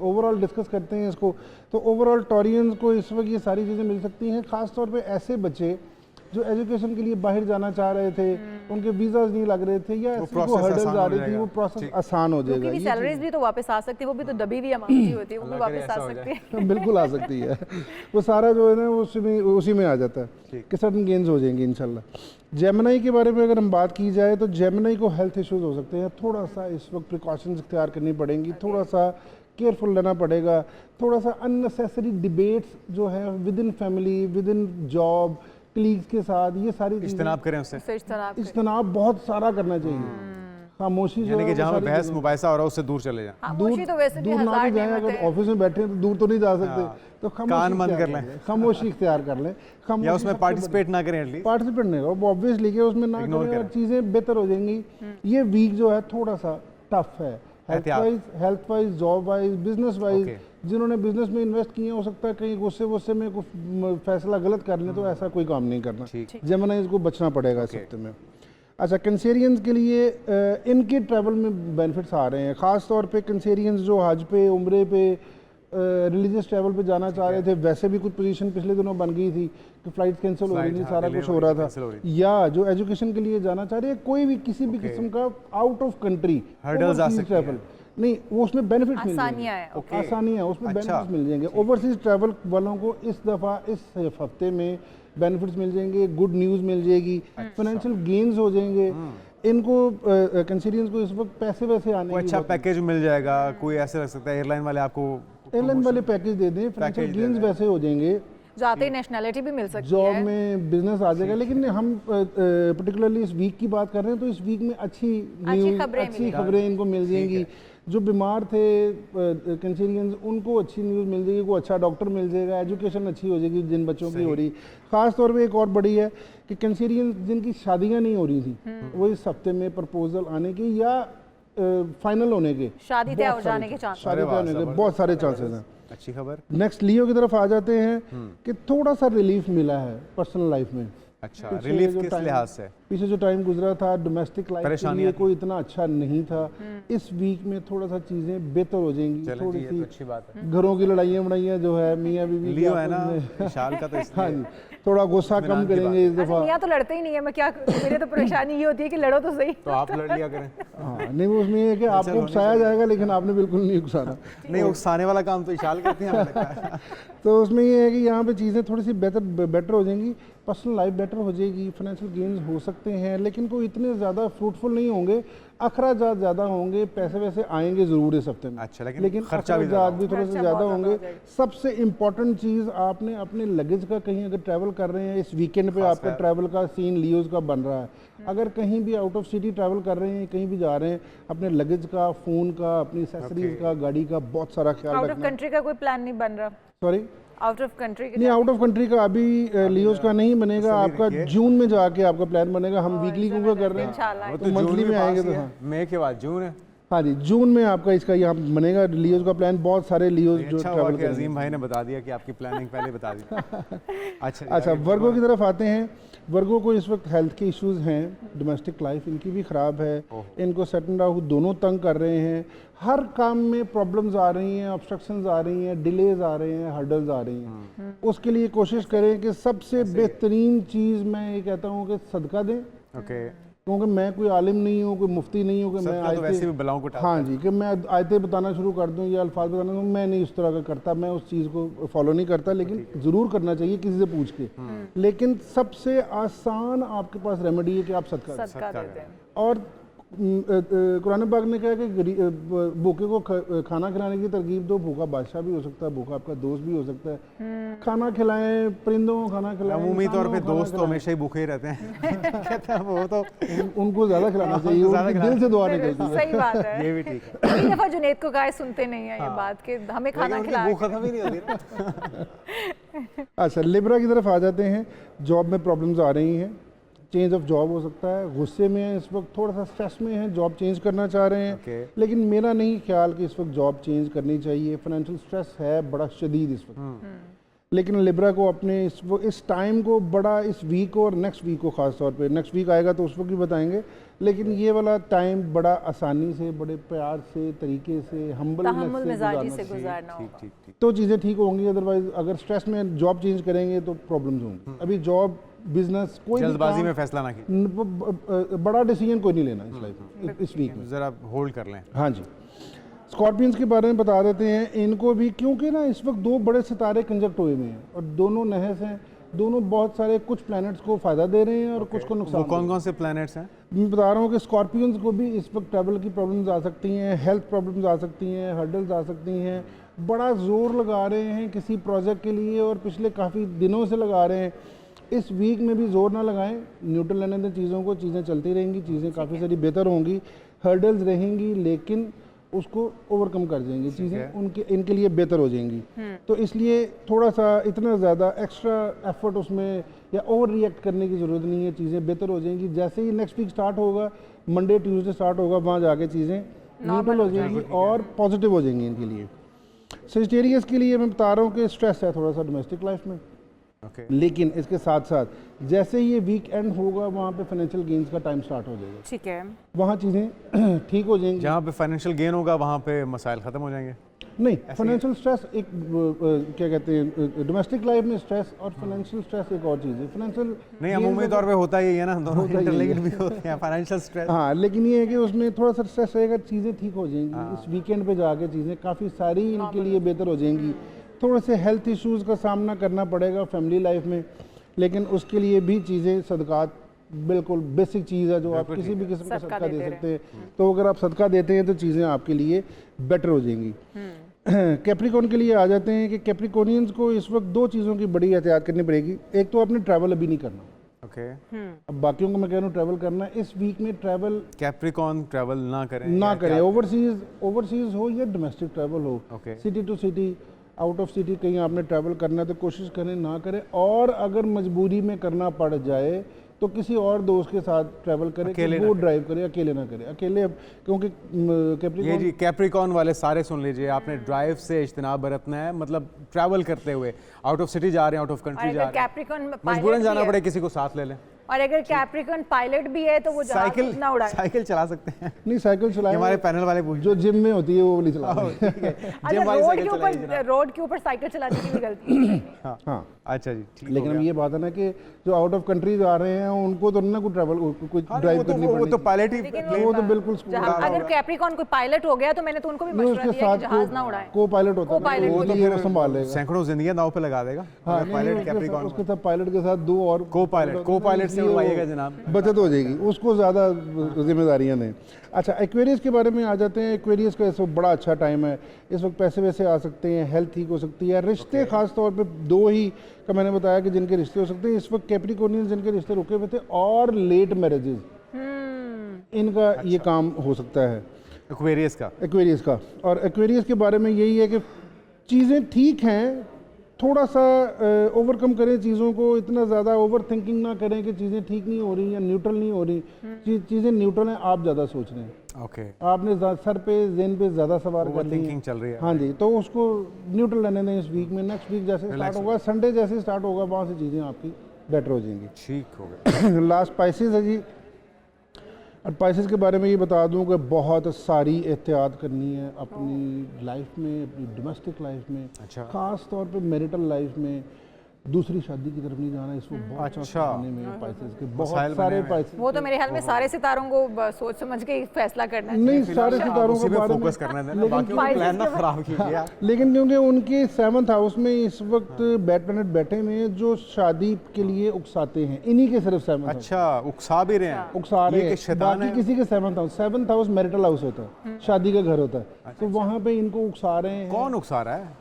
ओवरऑल डिस्कस करते हैं इसको, तो ओवरऑल टॉरियंस को इस वक्त ये सारी चीज़ें मिल सकती हैं। ख़ास तौर पे ऐसे बच्चे जो एजुकेशन के लिए बाहर जाना चाह रहे थे, उनके वीज़ाज नहीं लग रहे थे या वो हर्डल्स आ रही थी, वो प्रोसेस आसान हो जाएगा। क्योंकि सैलरीज भी तो वापस आ सकती है, वो भी तो दबी हुई अमाउंट ही होती है, वो भी वापस आ सकती है। बिल्कुल आ सकती है, वो सारा जो है ना वो उसी में आ जाता है कि सडन गेन्स हो जाएंगे इंशाल्लाह। जेमिनी के बारे में अगर हम बात की जाए तो जेमिनी को हेल्थ इश्यूज हो सकते हैं, थोड़ा सा इस वक्त प्रिकॉशंस इख्तियार करनी पड़ेंगी, थोड़ा सा केयरफुल रहना पड़ेगा, थोड़ा सा अननेसेसरी डिबेट्स जो है with in family, with in job, colleagues के साथ, ये सारी इज्तनाब करें उससे, इज्तनाब बहुत सारा करना चाहिए। खामोशी जो यानी है कि वो जहाँ पे सारी बहस चीज़ें- मुबाहिसा हो रहा है उससे दूर चले जाएं। खामोशी तो वैसे भी दूर ना हजार भी जाएं, नेमत अगर है। ऑफिस में बैठे हैं तो दूर तो नहीं जा सकते, तो कान बंद कर लें। खामोशी इख्तियार कर लें। या खामोशी उसमें सबसे पार्टिसिपेट ना करें एटलीस्ट। पार्टिसिपेट नहीं करो, ऑब्वियसली कि उसमें ना Ignore करें और करें। चीज़ें बेहतर हो जाएंगी। ये वीक जो है थोड़ा सा टफ है, health wise, job wise, business wise. जिन्होंने बिजनेस में इन्वेस्ट किए हो सकता है कहीं गुस्से में कुछ फैसला गलत कर लें, तो ऐसा कोई काम नहीं करना। जेमिनाइज को बचना पड़ेगा इस हफ्ते में। अच्छा, कैंसेरियंस के लिए इनके ट्रैवल में बेनिफिट्स आ रहे हैं, ख़ास तौर पे कैंसेरियंस जो हज पे, उम्रे पे, रिलीजियस ट्रैवल पे जाना चाह रहे थे। वैसे भी कुछ पोजीशन पिछले दिनों बन गई थी कि फ़्लाइट कैंसिल हो रही थी, सारा कुछ हो रहा था। या जो एजुकेशन के लिए जाना चाह रहे हैं, कोई भी किसी भी किस्म का आउट ऑफ कंट्री ट्रैवल नहीं, वो उसमें बेनिफिट्स मिल जाएंगे, आसानियाँ उसमें बेनिफिट्स मिल जाएंगे। ओवरसीज ट्रैवल वालों को इस दफ़ा इस हफ्ते में बेनिफिट्स मिल जाएंगे, गुड न्यूज़ मिल जाएगी, फाइनेंशियल गेन्स हो जाएंगे। इनको कैंसेरियंस को इस वक्त पैसे वैसे आने कोई अच्छा पैकेज मिल जाएगा, कोई ऐसे लग सकता है एयरलाइन वाले आपको एयरलाइन वाले पैकेज दे दें, फाइनेंशियल गेन्स वैसे हो जाएंगे, जाते ही नेशनैलिटी भी मिल सकती है, जॉब में बिजनेस आ जाएगा। लेकिन हम पर्टिकुलरली इस वीक की बात कर रहे हैं, तो इस वीक में अच्छी न्यूज़, अच्छी खबरें इनको मिल जाएंगी। जो बीमार थे कैंसेरियंस, उनको अच्छी न्यूज़ मिल जाएगी, को अच्छा डॉक्टर मिल जाएगा, एजुकेशन अच्छी हो जाएगी जिन बच्चों की हो रही। ख़ास तौर पे एक और बड़ी है कि कैंसेरियंस जिनकी शादियां नहीं हो रही थी, वो इस हफ्ते में प्रपोजल आने की या फाइनल होने के, शादी तय हो जाने के चांस, शादी तय होने के बहुत सारे चांसेस हैं। अच्छी खबर। नेक्स्ट लियो की तरफ आ जाते हैं कि थोड़ा सा रिलीफ मिला है पर्सनल लाइफ में। अच्छा, रिलीफ किस लिहाज से? पीछे जो टाइम गुजरा था डोमेस्टिक लाइफ के लिए कोई इतना अच्छा नहीं था। इस वीक में थोड़ा सा चीजें बेहतर हो जाएंगी, थोड़ी सी अच्छी बात है। घरों की लड़ाइयाँ जो है मियाँ बीवी लियो है ना विशाल का, तो हाँ जी, थोड़ा गुस्सा कम करेंगे इस दफा। मियाँ तो लड़ते ही नहीं है, मैं क्या मेरे तो परेशानी ये होती है कि लड़ो तो सही। तो आप लड़ लिया करें। हाँ, नहीं वो उसमें ये है कि आपको उकसाया जाएगा, लेकिन आपने बिल्कुल नहीं उकसाना। नहीं, उकसाने वाला काम तो विशाल करते हैं। तो उसमें ये है कि यहाँ पे चीज़ें थोड़ी सी बेटर हो जाएंगी, पर्सनल लाइफ बेटर हो जाएगी, फाइनेंशियल गेन्स हो सकते हैं, लेकिन कोई इतने ज़्यादा फ्रूटफुल नहीं होंगे, अखराजात ज़्यादा होंगे, पैसे वैसे आएंगे ज़रूर इस हफ्ते में। अच्छा, लेकिन अखराजात भी थोड़े से ज़्यादा होंगे। सबसे इम्पॉर्टेंट चीज़, आपने अपने लगेज का, कहीं अगर ट्रैवल कर रहे हैं इस वीकेंड पे, आपका ट्रैवल का सीन लियोज का बन रहा है, अगर कहीं भी आउट ऑफ सिटी ट्रैवल कर रहे हैं, कहीं भी जा रहे हैं, अपने लगेज का, फ़ोन का, अपनी एसेसरीज का, गाड़ी का बहुत सारा ख्याल रखना। आउट ऑफ कंट्री का कोई प्लान नहीं बन रहा? सॉरी, आउट ऑफ कंट्री नहीं, आउट ऑफ कंट्री का अभी लियोज का नहीं बनेगा, आपका जून में जाके आपका प्लान बनेगा। हम वीकली को कर रहे हैं, तो मंथली में आएंगे तो हाँ, मई के बाद जून है। हाँ जी, जून में आपका इसका यहाँ बनेगा लियोज का प्लान। बहुत सारे लियोज जो अच्छा ट्रैवल हुआ कि अजीम भाई ने बता दिया कि आपकी प्लानिंग पहले बता दी। अच्छा, वर्गों की तरफ आते हैं। वर्गों को इस वक्त हेल्थ के इश्यूज हैं, डोमेस्टिक लाइफ इनकी भी ख़राब है, इनको सेटल डाउन दोनों तंग कर रहे हैं, हर काम में प्रॉब्लम्स आ रही हैं, ऑब्स्ट्रक्शंस आ रही हैं, डिलेज आ रहे हैं, हर्डल्स आ रही हैं। उसके लिए कोशिश करें कि सबसे बेहतरीन चीज़ मैं ये कहता हूँ कि सदका दें। क्योंकि मैं कोई आलिम नहीं हूँ, कोई मुफ्ती नहीं हूँ कि मैं आयतें, हाँ जी, कि मैं आयतें बताना शुरू कर दूँ या अल्फाज बताना शुरू, मैं नहीं उस तरह का करता, मैं उस चीज़ को फॉलो नहीं करता, लेकिन ज़रूर करना चाहिए किसी से पूछ के। लेकिन सबसे आसान आपके पास रेमेडी है कि आप सदका दें। और कुरान पाक ने कहा कि भूखे को खाना खिलाने की तरकीब दो, भूखा बादशाह भी हो सकता है, भूखा आपका दोस्त भी हो सकता है। खाना खिलाएं, परिंदों को खाना खिलाएं। अमूमी तौर पे दोस्त तो हमेशा ही भूखे ही रहते हैं। कहते हैं वो तो उनको ज़्यादा खिलाना चाहिए, उनके दिल से दुआ निकलती है। सही बात है, ये भी ठीक है। कई दफा जुनैद को कहा सुनते नहीं है ये बात कि हमें खाना खिलाएं, भूख खत्म ही नहीं होती। अच्छा, लिब्रा की तरफ आ जाते हैं। जॉब में प्रॉब्लम्स आ रही हैं, चेंज ऑफ जॉब हो सकता है, गुस्से में है इस वक्त, थोड़ा सा स्ट्रेस में है, जॉब चेंज करना चाह रहे हैं। लेकिन मेरा नहीं ख्याल कि इस वक्त जॉब चेंज करनी चाहिए। फाइनेंशियल स्ट्रेस है बड़ा शदीद इस वक्त। लेकिन लिब्रा को अपने इस टाइम को बड़ा, इस वीक और नेक्स्ट वीक को ख़ास तौर पे, नेक्स्ट वीक आएगा तो उस वक्त भी बताएंगे, लेकिन ये वाला टाइम बड़ा आसानी से, बड़े प्यार से, तरीके से, हम्बलनेस से गुजारना होगा, तो चीज़ें ठीक होंगी। अदरवाइज अगर स्ट्रेस में जॉब चेंज करेंगे तो प्रॉब्लम्स होंगी। अभी जॉब, बिजनेस, कोई जल्दबाजी में फैसला ना कीजिए, बड़ा डिसीजन कोई नहीं लेना इस लाइफ में, इस वीक में जरा होल्ड कर लें। हाँ जी, स्कॉर्पियंस के बारे में बता देते हैं। इनको भी, क्योंकि ना इस वक्त दो बड़े सितारे कंजक्ट हुए हैं और दोनों नहस हैं, दोनों बहुत सारे कुछ प्लैनेट्स को फ़ायदा दे रहे हैं और कुछ को नुकसान। कौन कौन से प्लैनेट्स हैं? मैं बता रहा हूँ कि स्कॉर्पियंस को भी इस वक्त ट्रैवल की प्रॉब्लम्स आ सकती हैं, हेल्थ प्रॉब्लम्स आ सकती हैं, हर्डल्स आ सकती हैं। बड़ा जोर लगा रहे हैं किसी प्रोजेक्ट के लिए और पिछले काफ़ी दिनों से लगा रहे हैं। इस वीक में भी जोर ना लगाएं, न्यूट्रल रहने दें चीज़ों को, चीज़ें चलती रहेंगी, चीज़ें काफ़ी सारी बेहतर होंगी। हर्डल्स रहेंगी, लेकिन उसको ओवरकम कर जाएंगी, चीज़ें उनके इनके लिए बेहतर हो जाएंगी। तो इसलिए थोड़ा सा इतना ज़्यादा एक्स्ट्रा एफर्ट उसमें या ओवर रिएक्ट करने की ज़रूरत नहीं है, चीज़ें बेहतर हो जाएंगी। जैसे ही नेक्स्ट वीक स्टार्ट होगा, मंडे ट्यूसडे स्टार्ट होगा, वहाँ जाके चीज़ें न्यूट्रल हो जाएंगी और पॉजिटिव हो जाएंगी इनके लिए। सेजिटेरियस के लिए मैं बता रहा हूँ कि स्ट्रेस है थोड़ा सा डोमेस्टिक लाइफ में, लेकिन इसके साथ साथ जैसे ये वीक एंड होगा, वहाँ पे फाइनेंशियल गेन्स का टाइम स्टार्ट हो जाएगा। ठीक है, वहाँ चीज़ें ठीक हो जाएंगी। जहाँ पे फाइनेंशियल गेन होगा वहाँ पे मसाइल ख़त्म हो जाएंगे। नहीं, फाइनेंशियल स्ट्रेस एक क्या कहते हैं, डोमेस्टिक लाइफ में स्ट्रेस और फाइनेंशियल स्ट्रेस एक और चीज़ है। फाइनेंशियल नहीं, अमूमी तौर पे होता ही है ना, दोनों इंटरलिंक्ड भी होते हैं, फाइनेंशियल स्ट्रेस। हाँ, लेकिन ये है कि उसमें थोड़ा सा स्ट्रेस रहेगा, चीज़ें ठीक हो जाएंगी। इस वीकेंड पे जाके चीज़ें काफ़ी सारी इनके लिए बेहतर हो जाएंगी। थोड़े से हेल्थ इश्यूज़ का सामना करना पड़ेगा फैमिली लाइफ में, लेकिन उसके लिए भी चीज़ें सदकात बिल्कुल बेसिक चीज़ है जो आप किसी भी किस्म का सदका दे सकते हैं। तो अगर आप सदका देते हैं तो चीज़ें आपके लिए बेटर हो जाएंगी। कैप्रिकॉन के लिए आ जाते हैं कि कैप्रिकॉनियंस को इस वक्त दो चीज़ों की बड़ी एहतियात करनी पड़ेगी। एक तो आपने ट्रैवल अभी नहीं करना, ओके। अब बाकियों को मैं कह रहा हूँ ट्रैवल करना है। इस वीक में ट्रैवल कैप्रिकॉन ट्रैवल ना करें, ओवरसीज हो या डोमेस्टिक ट्रैवल हो, city to city, out of city कहीं आपने ट्रैवल करना है तो कोशिश करें ना करें। और अगर मजबूरी में करना पड़ जाए तो किसी और दोस्त के साथ ट्रैवल करें, कि वो ड्राइव करे, अकेले ना करें। अकेले अब क्योंकि ये जी कैप्रिकॉन वाले सारे सुन लीजिए, आपने ड्राइव से इज्तिनाब बरतना है, मतलब ट्रैवल करते हुए आउट ऑफ सिटी जा रहे हैं, आउट ऑफ कंट्री जा रहे हैं, मजबूरन जाना पड़े, किसी को साथ ले लें। और अगर कैप्रिकॉन पायलट भी है तो वो साइकिल चला सकते हैं। नहीं, साइकिल चलाएं, हमारे पैनल वाले जो जिम में होती है वो वाली चलाओ। रोड के ऊपर साइकिल चलाने की भी गलती है। हाँ, अच्छा जी, ठीक। लेकिन अब ये बात है ना कि जो आउट ऑफ कंट्री जा रहे हैं उनको तो ना कोई ट्रैवल कोई ड्राइव करनी पड़ेगी, वो तो पायलट ही, वो तो बिल्कुल। अगर कैप्रिकॉन कोई पायलट हो गया तो मैंने तो उनको भी मशवरा दिया कि जहाज ना उड़ाएं। को पायलट होता है, वो तो फिर संभाल लेगा, सैकड़ों जिंदगियां दांव पे लगा देगा। पायलट कैप्रिकॉन, उसके साथ पायलट के साथ दो और को पायलट से उड़वाइएगा जनाब, बचत हो जाएगी, उसको ज़्यादा जिम्मेदारियां दें। अच्छा, एक्वेरियस के बारे में आ जाते हैं। एक्वेरियस का इस वक्त बड़ा अच्छा टाइम है, इस वक्त पैसे वैसे आ सकते हैं, हेल्थ ठीक हो सकती है। रिश्ते खास तौर पे दो ही का मैंने बताया कि जिनके रिश्ते हो सकते हैं इस वक्त, कैप्रिकॉर्नियंस जिनके रिश्ते रुके हुए थे और लेट मैरिजेस, इनका ये काम हो सकता है एक्वेरियस का। और एक्वेरियस के बारे में यही है कि चीज़ें ठीक हैं, थोड़ा सा ओवरकम करें चीज़ों को, इतना ज़्यादा ओवर थिंकिंग ना करें कि चीज़ें ठीक नहीं हो रही या न्यूट्रल नहीं हो रही। चीज़ें न्यूट्रल हैं, आप ज़्यादा सोच रहे हैं। ओके, आपने सर पे जेन पे ज़्यादा सवार कर ली चल रही है। हाँ जी, तो उसको न्यूट्रल रहने दें इस वीक में। नेक्स्ट वीक जैसे स्टार्ट होगा, संडे जैसे स्टार्ट होगा, वहाँ से चीज़ें आपकी बेटर हो जाएंगी। ठीक हो गया। लास्ट स्पाइसेस है जी। और स्पाइसेस के बारे में ये बता दूं कि बहुत सारी एहतियात करनी है अपनी लाइफ में, अपनी डोमेस्टिक लाइफ में। अच्छा। ख़ास तौर पे मैरिटल लाइफ में, दूसरी शादी की तरफ नहीं जाना। इसको बहुत खाने में स्पाइसेस के बहुत सारे स्पाइसेस, वो तो मेरे ख्याल में सारे सितारों को सोच समझ के फैसला करना है। नहीं, सारे सितारों के बारे में फोकस करना है, बाकी प्लान ना खराब कीजिए। लेकिन क्योंकि उनके 7th हाउस में इस वक्त बैड प्लैनेट बैठे हुए हैं जो शादी के लिए उकसाते हैं, इन्हीं के सिर्फ 7th। अच्छा, उकसा भी रहे हैं, उकसा रहे हैं, बाकी किसी के 7th हाउस मैरिटल हाउस होता है, शादी का घर होता है, तो वहाँ पे इनको उकसा रहे हैं। कौन उकसा रहा है?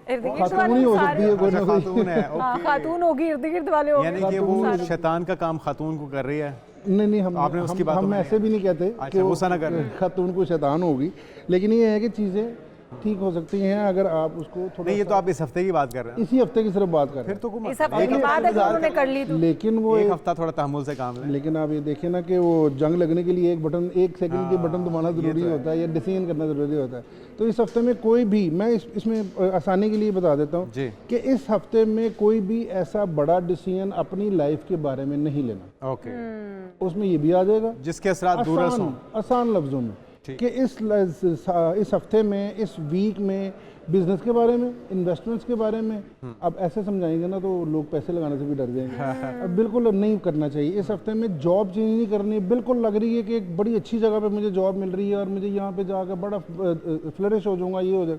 खातून ही हो सकती है, कोई ना कोई खातून है। ओके, खातून होगी, इर्द गिर्द वाले होंगे, यानी कि वो शैतान का काम खातून को कर रही है। नहीं, आपने उसकी बात हम ऐसे भी नहीं कहते कि गुस्सा ना कर खातून को शैतान होगी, लेकिन ये है कि चीज़ें ठीक हो सकती हैं अगर आप उसको थोड़ा। नहीं, ये तो आप इस हफ्ते की बात कर रहे हैं, इसी हफ्ते की सिर्फ बात कर रहे हैं। फिर तो इस हफ्ते के बाद अगर उन्होंने कर ली तो, लेकिन वो एक हफ्ता थोड़ा तहम्मुल से काम है। लेकिन आप ये देखिए ना कि वो जंग लगने के लिए एक सेकंड के बटन दबाना ज़रूरी होता है या डिसीजन करना ज़रूरी होता है। तो इस हफ्ते में कोई भी, मैं इसमें आसानी के लिए बता देता हूँ कि इस हफ्ते में कोई भी ऐसा बड़ा डिसीजन अपनी लाइफ के बारे में नहीं लेना। ओके, उसमें ये भी आ जाएगा जिसके असरात दूरस हों, आसान लफ्जों में, कि इस हफ्ते में, इस वीक में बिजनेस के बारे में, इन्वेस्टमेंट्स के बारे में। अब ऐसे समझाएंगे ना तो लोग पैसे लगाने से भी डर जाएंगे। अब बिल्कुल नहीं करना चाहिए। इस हफ्ते में जॉब चेंज नहीं करनी। बिल्कुल लग रही है कि एक बड़ी अच्छी जगह पे मुझे जॉब मिल रही है और मुझे यहाँ पे जाकर बड़ा फ्लरिश हो जाऊंगा, ये हो जाए,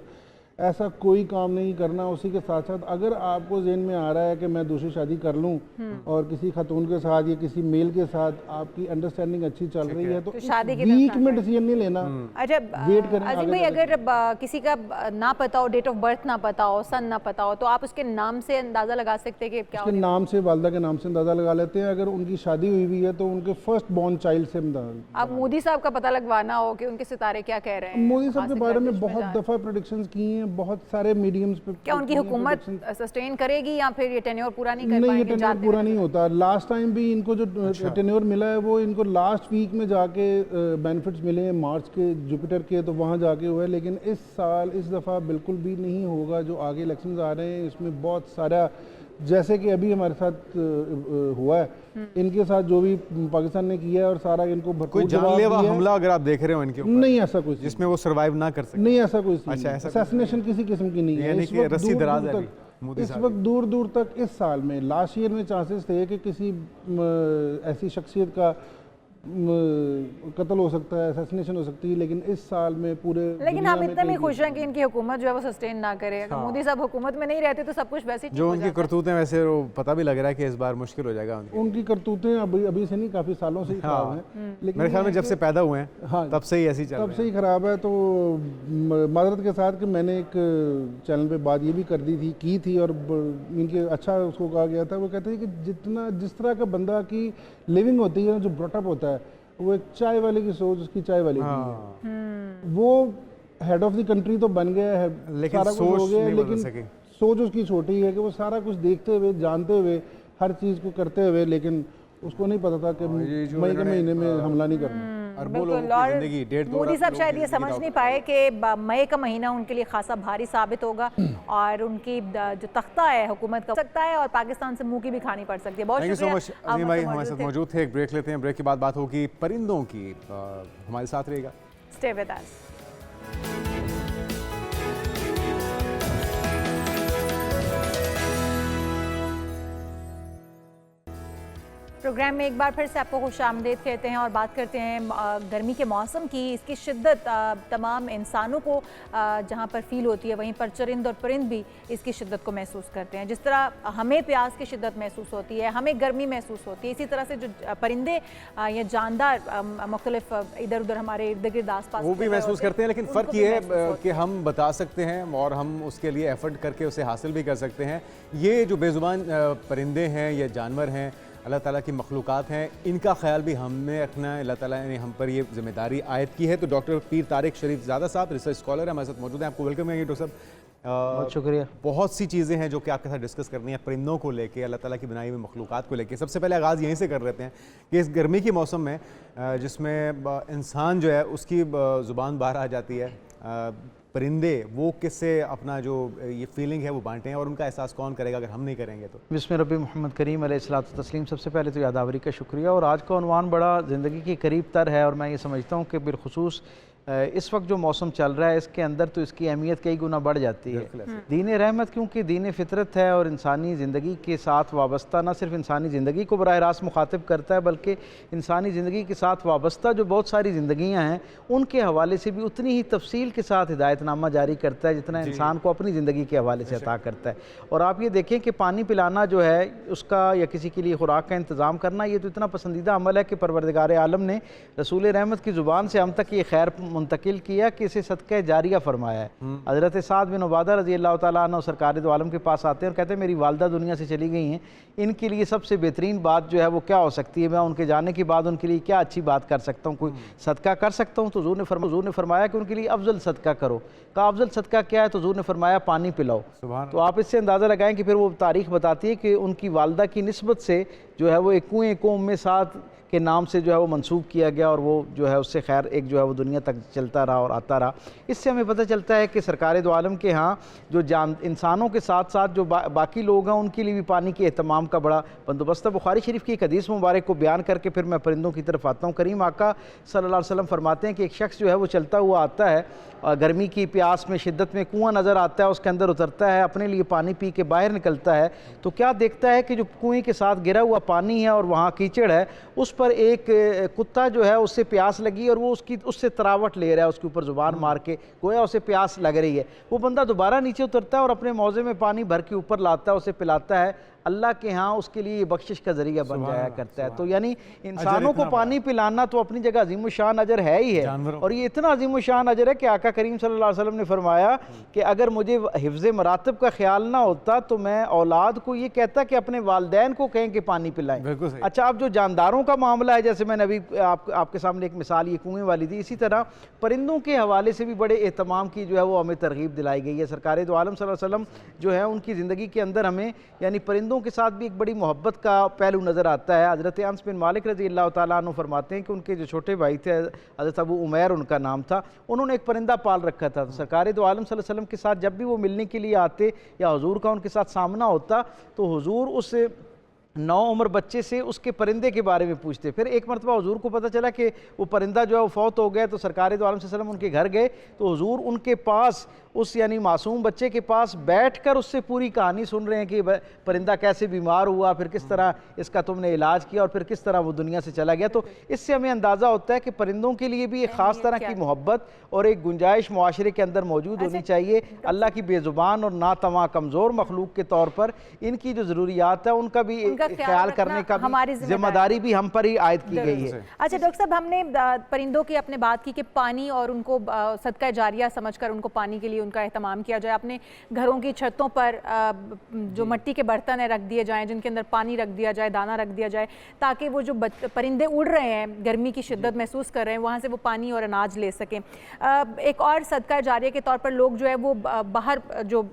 ऐसा कोई काम नहीं करना। उसी के साथ साथ अगर आपको ज़हन में आ रहा है कि मैं दूसरी शादी कर लूं और किसी खातून के साथ या किसी मेल के साथ आपकी अंडरस्टैंडिंग अच्छी चल रही है तो शादी की वीक में डिसीजन नहीं लेना। अच्छा वेट करें अजीम भाई, अगर किसी का ना पता हो, डेट ऑफ बर्थ ना पता हो, सन ना पता हो, तो आप उसके नाम से अंदाजा लगा सकते हैं कि क्या उसके नाम से, वालदा के नाम से अंदाजा लगा लेते हैं। अगर उनकी शादी हुई हुई है तो उनके फर्स्ट बॉर्न चाइल्ड से अब मोदी साहब का पता लगवाना हो कि उनके सितारे क्या कह रहे हैं। मोदी साहब के बारे में बहुत दफ़ा प्रेडिक्शंस की हैं, बहुत सारे मीडियम्स पे। क्या उनकी हुकूमत सस्टेन करेगी या फिर ये टेन्योर पूरा नहीं कर नहीं, ये पाएंगे? टेन्योर पूरा नहीं होता। लास्ट टाइम भी इनको जो टेन्योर मिला है वो इनको लास्ट वीक में जाके बेनिफिट्स मिले हैं मार्च के, जुपिटर के, तो वहाँ जाके हुआ है। लेकिन इस साल इस दफ़ा बिल्कुल भी नहीं होगा। जो आगे इलेक्शंस आ रहे हैं इसमें बहुत सारा, जैसे कि अभी हमारे साथ हुआ है, इनके साथ जो भी पाकिस्तान ने किया है और सारा इनको भरपूर कोई जानलेवा हमला अगर आप देख रहे हो इनके ऊपर, नहीं ऐसा कुछ जिसमें वो सरवाइव ना कर सके, नहीं ऐसा कुछ अच्छा, ऐसा असैसिनेशन किसी किस्म की नहीं है। यानी इस कि वक्त रस्सी दूर दराज दूर है तक, मोदी इस साहब वक्त दूर दूर तक इस साल में, लास्ट ईयर में चांसेस थे कि किसी ऐसी शख्सियत का कत्ल हो सकता है, असैसिनेशन हो सकती है, लेकिन इस साल में पूरे लेकिन हम इतने भी खुश हैं कि इनकी हुकूमत जो है वो सस्टेन ना करे। अगर मोदी साहब हुकूमत में नहीं रहते तो सब कुछ वैसे ही ठीक जो हो उनकी जाता। करतूतें, वैसे वो पता भी लग रहा है कि इस बार मुश्किल हो जाएगा उनकी करतूतें अभी से नहीं, काफ़ी सालों से ही खराब हैं। लेकिन मेरे ख्याल में जब से पैदा हुए हैं हाँ, तब से ही ऐसी चल तब से ही खराब है। तो माजरत के साथ कि मैंने एक चैनल पे बात ये भी की थी और इनके अच्छा उसको कहा गया था। वो कहते हैं कि जिस तरह का बंदा की लिविंग होती है, जो ब्रॉटअप होता है, वो एक चाय वाले की सोच उसकी चाय वाले की है। वो हेड ऑफ द कंट्री तो बन गया है, लेकिन सारा कुछ हो गया है, लेकिन सके। सोच उसकी छोटी है कि वो सारा कुछ देखते हुए, जानते हुए, हर चीज़ को करते हुए, लेकिन उसको नहीं पता था कि मई के महीने में हमला नहीं करना। बिल्कुल, और मोदी साहब शायद ये समझ नहीं पाए कि मई का महीना उनके लिए खासा भारी साबित होगा और उनकी जो तख्ता है हुकूमत का सकता है और पाकिस्तान से मुंह की भी खानी पड़ सकती है। बहुत थैंक यू शुक्रिया सो मच अजीम भाई, हमारे साथ मौजूद थे। एक ब्रेक लेते हैं, ब्रेक के बाद बात होगी परिंदों की। हमारे साथ रहेगा, स्टे विद अस। प्रोग्राम में एक बार फिर से आपको खुशामदीद कहते हैं और बात करते हैं गर्मी के मौसम की। इसकी शिद्दत तमाम इंसानों को जहां पर फील होती है, वहीं पर चरिंद और परिंद भी इसकी शिद्दत को महसूस करते हैं। जिस तरह हमें प्यास की शिद्दत महसूस होती है, हमें गर्मी महसूस होती है, इसी तरह से जो परिंदे या जानदार मुख्तलिफ इधर उधर हमारे इर्द गिर्द आस पास वो भी महसूस करते हैं। लेकिन फ़र्क ये है कि हम बता सकते हैं और हम उसके लिए एफर्ट करके उसे हासिल भी कर सकते हैं। ये जो बेज़ुबान परिंदे हैं या जानवर हैं, अल्लाह ताला की मखलूक़ात हैं, इनका ख्याल भी हमने रखना है। अल्लाह ताला ने हम पर ये जिम्मेदारी आयद की है। तो डॉक्टर पीर तारिक शरीफ ज़ादा साहब रिसर्च स्कॉलर हैं, हमारे साथ मौजूद हैं। आपको वेलकम है डॉक्टर साहब। बहुत शुक्रिया। बहुत सी चीज़ें हैं जो कि आपके साथ डिस्कस करनी है परिंदों को लेके, अल्लाह ताला की बनाई हुई मखलूक़ात को लेके। सबसे पहले आगाज़ यहीं से कर लेते हैं कि इस गर्मी के मौसम में जिसमें इंसान जो है उसकी ज़ुबान बाहर आ जाती है, परिंदे वो किससे अपना जो ये फीलिंग है वो बांटें और उनका एहसास कौन करेगा अगर हम नहीं करेंगे तो। बिस्मिल्लाह रब्बी मोहम्मद करीम अलैहिस्सलातु तस्लीम। सबसे पहले तो यादावरी का शुक्रिया। और आज का उन्वान बड़ा ज़िंदगी के करीब तर है और मैं ये समझता हूँ कि बिलखुसूस इस वक्त जो मौसम चल रहा है इसके अंदर तो इसकी अहमियत कई गुना बढ़ जाती है। दीन रहमत क्योंकि दीन फितरत है और इंसानी ज़िंदगी के साथ वाबस्ता, न सिर्फ इंसानी ज़िंदगी को बराह रास्त मुखातिब करता है बल्कि इंसानी ज़िंदगी के साथ वाबस्ता जो बहुत सारी ज़िंदगियाँ हैं उनके हवाले से भी उतनी ही तफसील के साथ हिदायतनामा जारी करता है जितना इंसान को अपनी ज़िंदगी के हवाले से अता करता है। और आप ये देखें कि पानी पिलाना जो है उसका या किसी के लिए खुराक का इंतज़ाम करना, ये तो इतना पसंदीदा अमल है कि परवरदिगार आलम ने रसूल रहमत की ज़ुबान से हम तक ये खैर मुंतकिल किया कि इसे सदका जारिया फरमाया है। हज़रत साद बिन उबादा रज़ी अल्लाह तआला अन्हु सरकार दो आलम के पास आते हैं और कहते हैं मेरी वालदा दुनिया से चली गई हैं, इनके लिए सबसे बेहतरीन बात जो है वो क्या हो सकती है, मैं उनके जाने के बाद उनके लिए क्या अच्छी बात कर सकता हूँ, कोई सदका कर सकता हूँ। तो हुज़ूर ने फरमाया कि उनके लिए अफजल सदका करो। कहा अफजल सदका क्या है? तो हुज़ूर ने फरमाया पानी पिलाओ। तो आप इससे अंदाज़ा लगाएं कि फिर वो तारीख़ बताती है कि उनकी वालदा की निस्बत से जो है वो एक कुएँ को उम्मे साद के नाम से जो है वो मंसूब किया गया और वो जो है उससे खैर एक जो है वो दुनिया तक चलता रहा और आता रहा। इससे हमें पता चलता है कि सरकार दो आलम के यहाँ जो इंसानों के साथ साथ जो बाकी लोग हैं उनके लिए भी पानी के एहतमाम का बड़ा बंदोबस्त है। बुखारी शरीफ की एक हदीस मुबारक को बयान करके फिर मैं परिंदों की तरफ आता हूँ। करीम आका सल्लल्लाहु अलैहि वसल्लम फरमाते हैं कि एक शख्स जो है वो चलता हुआ आता है और गर्मी की प्यास में शिद्दत में कुआं नज़र आता है, उसके अंदर उतरता है, अपने लिए पानी पी के बाहर निकलता है तो क्या देखता है कि जो कुएं के साथ गिरा हुआ पानी है और वहाँ कीचड़ है उस पर एक कुत्ता जो है उससे प्यास लगी और वो उससे तरावट ले रहा है, उसके ऊपर ज़ुबान मार के, गोया उसे प्यास लग रही है। वो बंदा दोबारा नीचे उतरता है और अपने मौजे में पानी भर के ऊपर लाता है, उसे पिलाता है। अल्लाह के यहाँ उसके लिए बख्शिश का जरिया बन जाया करता है। तो यानी इंसानों को पानी पिलाना तो अपनी जगह अजीम शान अजर है ही है, और ये इतना अजीम शान अजर है कि आका करीम सल्लल्लाहु अलैहि वसल्लम ने फरमाया कि अगर मुझे हिफ्ज़ मरातब का ख्याल ना होता तो मैं औलाद को ये कहता कि अपने वालिदैन को कहें कि पानी पिलाएं। अच्छा, अब जो जानदारों का मामला है, जैसे मैंने अभी आपके सामने एक मिसाल ये कुएं वाली दी, इसी तरह परिंदों के हवाले से भी बड़े एहतमाम की जो है वो हमें तरगीब दिलाई गई है। सरकार दो आलम सल्लल्लाहु अलैहि वसल्लम जो है उनकी ज़िंदगी के अंदर हमें यानी परिंदों के साथ भी एक बड़ी मोहब्बत का पहलू नज़र आता है। हज़रत अनस बिन मालिक रज़ी अल्लाह ताला अन्हु फरमाते हैं कि उनके जो छोटे भाई थे, हज़रत अबू उमैर उनका नाम था, उन्होंने एक परिंदा पाल रखा था। तो सरकार दो आलम सल्लल्लाहु अलैहि वसल्लम के साथ जब भी वो मिलने के लिए आते या हुजूर का उनके साथ सामना होता तो हुजूर उस 9 उम्र बच्चे से उसके परिंदे के बारे में पूछते। फिर एक मरतबा हुजूर को पता चला कि वो परिंदा जो है वो फौत हो गया, तो सरकार दो आलम सल्लल्लाहु अलैहि वसल्लम उनके घर गए तो हुजूर उनके पास उस यानी मासूम बच्चे के पास बैठकर उससे पूरी कहानी सुन रहे हैं कि परिंदा कैसे बीमार हुआ, फिर किस तरह इसका तुमने इलाज किया और फिर किस तरह वो दुनिया से चला गया। तो इससे हमें अंदाज़ा होता है कि परिंदों के लिए भी एक ख़ास तरह की मोहब्बत और एक गुंजाइश मुआशरे के अंदर मौजूद होनी चाहिए। अल्लाह की बेज़ुबान और नातमा कमज़ोर मखलूक के तौर पर इनकी जो ज़रूरियात है उनका भी ख्याल करने का जिम्मेदारी भी हम पर ही आयद की गई है। अच्छा डॉक्टर साहब, हमने परिंदों की अपने बात की कि पानी और उनको सदका जारिया समझकर उनको पानी के लिए उनका एहतमाम किया जाए। अपने घरों की छतों पर जो मिट्टी के बर्तन है रख दिए जाएं जिनके अंदर पानी रख दिया जाए, दाना रख दिया जाए, ताकि वो जो परिंदे उड़ रहे हैं, गर्मी की शिद्दत महसूस कर रहे हैं, वहाँ से वो पानी और अनाज ले सकें। एक और सदका जारिया के तौर पर लोग जो है वो बाहर जो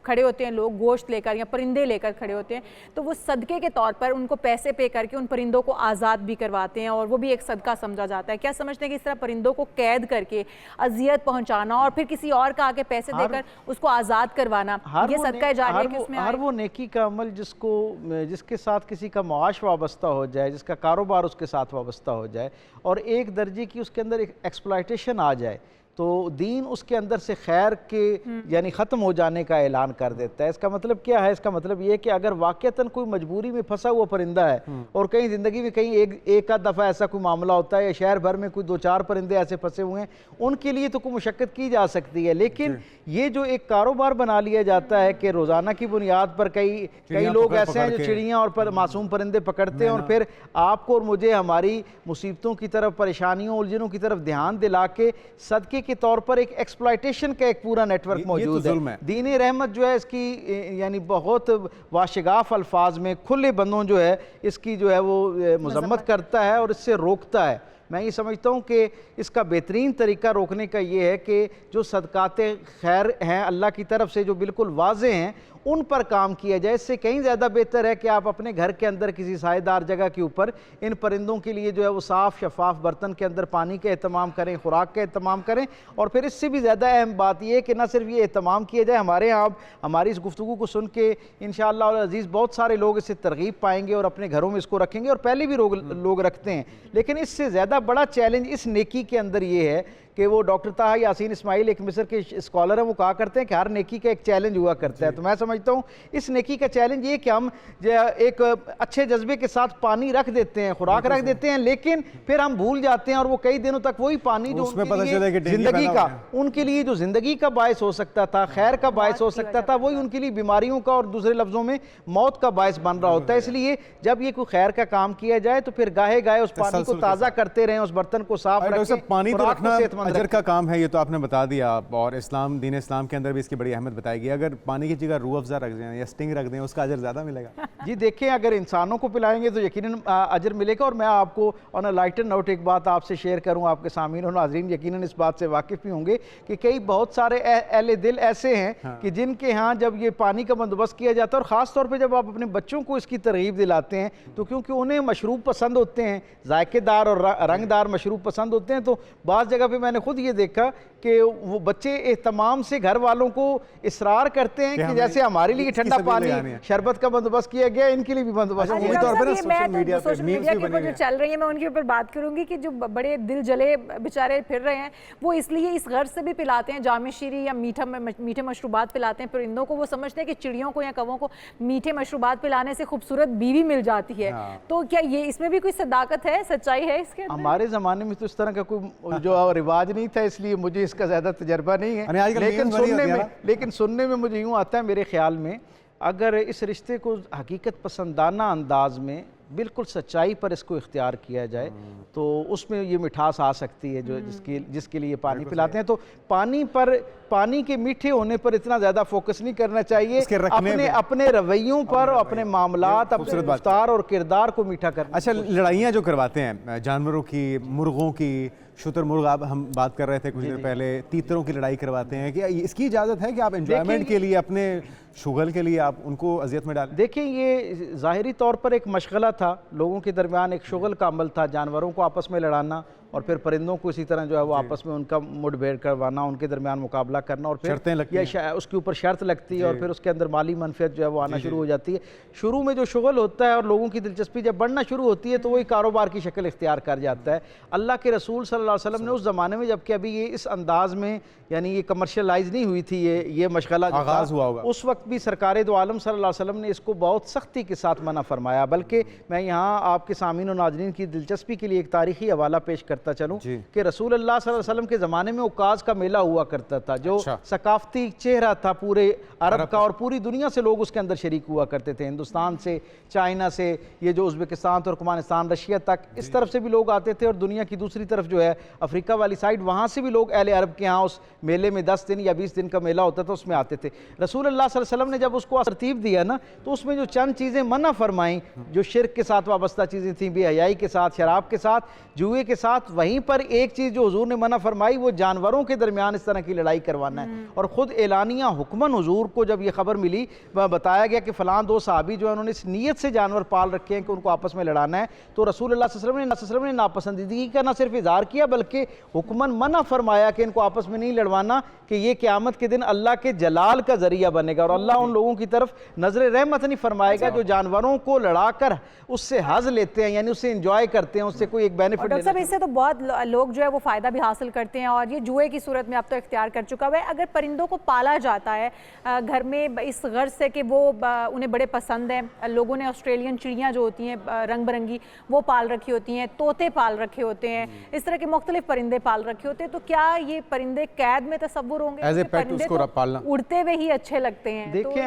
खड़े होते हैं लोग गोश्त लेकर या परिंदे लेकर खड़े होते हैं, तो वो सदके के तौर पर उनको पैसे पे करके उन परिंदों को आज़ाद भी करवाते हैं और वो भी एक सदका समझा जाता है। क्या समझते हैं कि इस तरह परिंदों को कैद करके अजियत पहुंचाना और फिर किसी और का आके पैसे देकर उसको आज़ाद करवाना, ये सदका जारिया कि उसमें हर वो नेकी का अमल जिसके साथ किसी का मुआश वाबस्ता हो जाए, जिसका कारोबार उसके साथ वाबस्ता हो जाए और एक दर्जे की उसके अंदर एक एक्सप्लॉयटेशन आ जाए, तो दीन उसके अंदर से खैर के यानी ख़त्म हो जाने का ऐलान कर देता है। इसका मतलब क्या है? इसका मतलब ये कि अगर वाक़तन कोई मजबूरी में फंसा हुआ परिंदा है और कहीं ज़िंदगी में कहीं एक आध दफ़ा ऐसा कोई मामला होता है या शहर भर में कोई 2-4 परिंदे ऐसे फंसे हुए हैं, उनके लिए तो कोई मुशक्क़त की जा सकती है। लेकिन ये जो एक कारोबार बना लिया जाता है कि रोज़ाना की बुनियाद पर कई लोग ऐसे हैं जो चिड़ियाँ और मासूम परिंदे पकड़ते हैं और फिर आपको और मुझे हमारी मुसीबतों की तरफ, परेशानियों, उलझनों की तरफ ध्यान दिला के सदके के तौर पर एक एक्सप्लॉयटेशन का एक पूरा नेटवर्क मौजूद है। दीन रहमत जो है इसकी यानी बहुत वाशिगाफ अल्फाज में खुले बंदों जो है इसकी जो है वो मजम्मत करता है और इससे रोकता है। मैं ये समझता हूँ कि इसका बेहतरीन तरीका रोकने का ये है कि जो सदकाते खैर हैं अल्लाह की तरफ से जो बिल्कुल वाज़े हैं उन पर काम किया जाए। इससे कहीं ज़्यादा बेहतर है कि आप अपने घर के अंदर किसी सायेदार जगह के ऊपर इन परिंदों के लिए जो है वो साफ़ शफाफ बर्तन के अंदर पानी का एहतमाम करें, खुराक का एहतमाम करें। और फिर इससे भी ज़्यादा अहम बात यह है कि न सिर्फ ये एहतमाम किया जाए, हमारे यहाँ हमारी इस गुफ्तगू को सुन के इंशाअल्लाह अज़ीज़ बहुत सारे लोग इससे तरगीब पाएंगे और अपने घरों में इसको रखेंगे और पहले भी लोग रखते हैं। लेकिन इससे ज़्यादा बड़ा चैलेंज इस नेकी के अंदर ये है कि वो डॉक्टर ताहा यासीन इस्माइल एक मिस्र के स्कॉलर हैं, वो कहा करते हैं कि हर नेकी का एक चैलेंज हुआ करता है। तो मैं समझता हूँ इस नेकी का चैलेंज ये कि हम एक अच्छे जज्बे के साथ पानी रख देते हैं, खुराक रख देते हैं, लेकिन फिर हम भूल जाते हैं और वो कई दिनों तक वही पानी जो जिंदगी का उनके लिए जो जिंदगी का बायस हो सकता था, खैर का बायस हो सकता था, वही उनके लिए बीमारियों का और दूसरे लफ्जों में मौत का बायस बन रहा होता है। इसलिए जब ये कोई खैर का काम किया जाए तो फिर गाहे गाहे उस पानी को ताज़ा करते रहें, उस बर्तन को साफ रखें। पानी तो रखना अजर का काम है, ये तो आपने बता दिया और दीन इस्लाम के अंदर भी इसकी बड़ी अहमियत बताई गई। अगर पानी की जगह रूह अफ़ज़ा रख दें या स्टिंग रख दें उसका अजर ज़्यादा मिलेगा? जी देखें, अगर इंसानों को पिलाएंगे तो यकीनन अजर मिलेगा। और मैं आपको ऑन अ लाइटर नोट एक बात आपसे शेयर करूँ, आपके सामीन और नाज़रीन यकीनन इस बात से वाकिफ़ भी होंगे कि कई बहुत सारे अहले दिल ऐसे हैं कि जिनके यहाँ जब ये पानी का बंदोबस्त किया जाता है और ख़ास तौर पर जब आप अपने बच्चों को इसकी तरगीब दिलाते हैं तो क्योंकि उन्हें मशरूब पसंद होते हैं, जायकेदार और रंगदार मशरूब पसंद होते हैं, तो बाज़ जगह पर मैंने खुद ये देखा कि वो बच्चे एहतमाम से घर वालों को इसरार करते हैं कि जैसे हमारे लिए ठंडा पानी शरबत का बंदोबस्त किया गया, इनके लिए भी बंदोबस्त सोशल मीडिया के ऊपर जो चल रही है, मैं उनके ऊपर बात करूंगी कि जो बड़े दिल जले बेचारे फिर रहे हैं, वो इसलिए इस गर्ज से भी पिलाते हैं जामे शीरी या मीठे मशरूबात पिलाते हैं परिंदों को। वो समझते हैं कि चिड़ियों को या कौवों को मीठे मशरूबात पिलाने से खूबसूरत बीवी मिल जाती है। तो क्या ये इसमें भी कोई सदाकत है, सच्चाई है इसके अंदर? हमारे ज़माने में तो इस तरह का कोई जो रिवाज नहीं था, इसलिए मुझे इसका ज़्यादा तजर्बा नहीं है, लेकिन सुनने में मुझे यूँ आता है, मेरे ख्याल में अगर इस रिश्ते को हकीकत पसंदाना अंदाज में बिल्कुल सच्चाई पर इसको इख्तियार किया जाए तो उसमें ये मिठास आ सकती है जो जिसके लिए पानी पिलाते हैं। तो पानी के मीठे होने पर इतना ज़्यादा फोकस नहीं करना चाहिए, अपने रवैयों पर, अपने मामलात, अपने रफ्तार और किरदार को मीठा करना। अच्छा, लड़ाइयाँ जो करवाते हैं जानवरों की, मुर्गों की, शुतुरमुर्ग आप हम बात कर रहे थे कुछ दिन पहले, तीतरों की लड़ाई करवाते हैं, क्या इसकी इजाज़त है कि आप एंजॉयमेंट के लिए, अपने शुगल के लिए आप उनको अजियत में डालें? देखिए, ये ज़ाहिरी तौर पर एक मशगला था, लोगों के दरमियान एक शुगल का अमल था, जानवरों को आपस में लड़ाना और फिर परिंदों को इसी तरह जो है वो आपस में उनका मुठभेड़ करवाना, उनके दरमियान मुकाबला करना, और फिर उसके ऊपर शर्त लगती है और फिर उसके अंदर माली मनफियत जो है वो आना शुरू हो जाती है। शुरू में जो शुगल होता है और लोगों की दिलचस्पी जब बढ़ना शुरू होती है तो वही कारोबार की शक्ल इख्तियार कर जाता है। अल्लाह के रसूल सल्लल्लाहु अलैहि वसल्लम ने उस ज़माने में, जबकि अभी ये इस अंदाज में यानी ये कमर्शलाइज नहीं हुई थी, ये मशगला आगाज़ हुआ होगा, उस वक्त भी सरकार दो आलम सल्लल्लाहु अलैहि वसल्लम ने इसको बहुत सख्ती के साथ मना फरमाया। बल्कि मैं यहाँ आपके सामीन और नाज़रीन की दिलचस्पी के लिए एक तारीखी हवाला पेश करता चलूँ कि रसूल अल्लाह सल्लल्लाहु अलैहि वसल्लम के ज़माने में उकाज़ का मेला हुआ करता था, जो सकाफती चेहरा था पूरे अरब का, और पूरी दुनिया से लोग उसके अंदर शरीक हुआ करते थे, हिंदुस्तान से, चाइना से, ये जो उज़्बेकिस्तान, तुर्कमानिस्तान, रशिया तक, इस तरफ से भी लोग आते थे, और दुनिया की दूसरी तरफ जो है अफ्रीका वाली साइड, वहाँ से भी लोग अहले अरब के यहाँ उस मेले में 10 दिन या 20 दिन का मेला होता था, उसमें आते थे। रसूल अल्लाह सल्लल्लाहु अलैहि वसल्लम ने जब उसको तरतीब दिया ना, तो उसमें जो चंद चीज़ें मना फरमाई, जो शिर्क के साथ वाबस्ता चीज़ें थीं, बेहयाई के साथ, शराब के साथ, जुए के साथ, वहीं पर एक चीज़ जो हुजूर ने मना फरमाई वो जानवरों के दरमियान इस तरह की लड़ाई करवाना है। और ख़ुद एलानिया हुक्मन हुजूर को जब ये खबर मिली, बताया गया कि फ़लाँ दो सहाबी जो है उन्होंने इस नीयत से जानवर पाल रखे हैं कि उनको आपस में लड़ाना है, तो रसूल अल्लाह सल्लल्लाहु अलैहि वसल्लम ने नापसंदीदगी का न सिर्फ इज़हार किया बल्कि हुक्मन मना फरमाया कि इनको आपस में नहीं लड़वाना, कि ये क़यामत के दिन अल्लाह के जलाल का ज़रिया बनेगा और अल्लाह उन लोगों की तरफ नज़र रहमत नहीं फरमाएगा जो जानवरों को लड़ाकर उससे हज़ लेते हैं, यानी उससे इंजॉय करते हैं, उससे कोई एक बेनिफिट। डॉक्टर साहब, इससे तो बहुत लोग जो है वो फ़ायदा भी हासिल करते हैं और ये जुए की सूरत में अब तो इख्तियार कर चुका हुआ है। अगर परिंदों को पाला जाता है घर में इस गर्ज से कि वो उन्हें बड़े पसंद हैं, लोगों ने ऑस्ट्रेलियन चिड़ियाँ जो होती हैं रंग बिरंगी वो पाल रखी होती हैं, तोते पाल रखे होते हैं, इस तरह के मुख्तलिफ परिंदे पाल रखे होते हैं, तो क्या ये परिंदे कैद में तस्वुर होंगे? परिंदे तो उड़ते हुए ही अच्छे लगते हैं। देखें,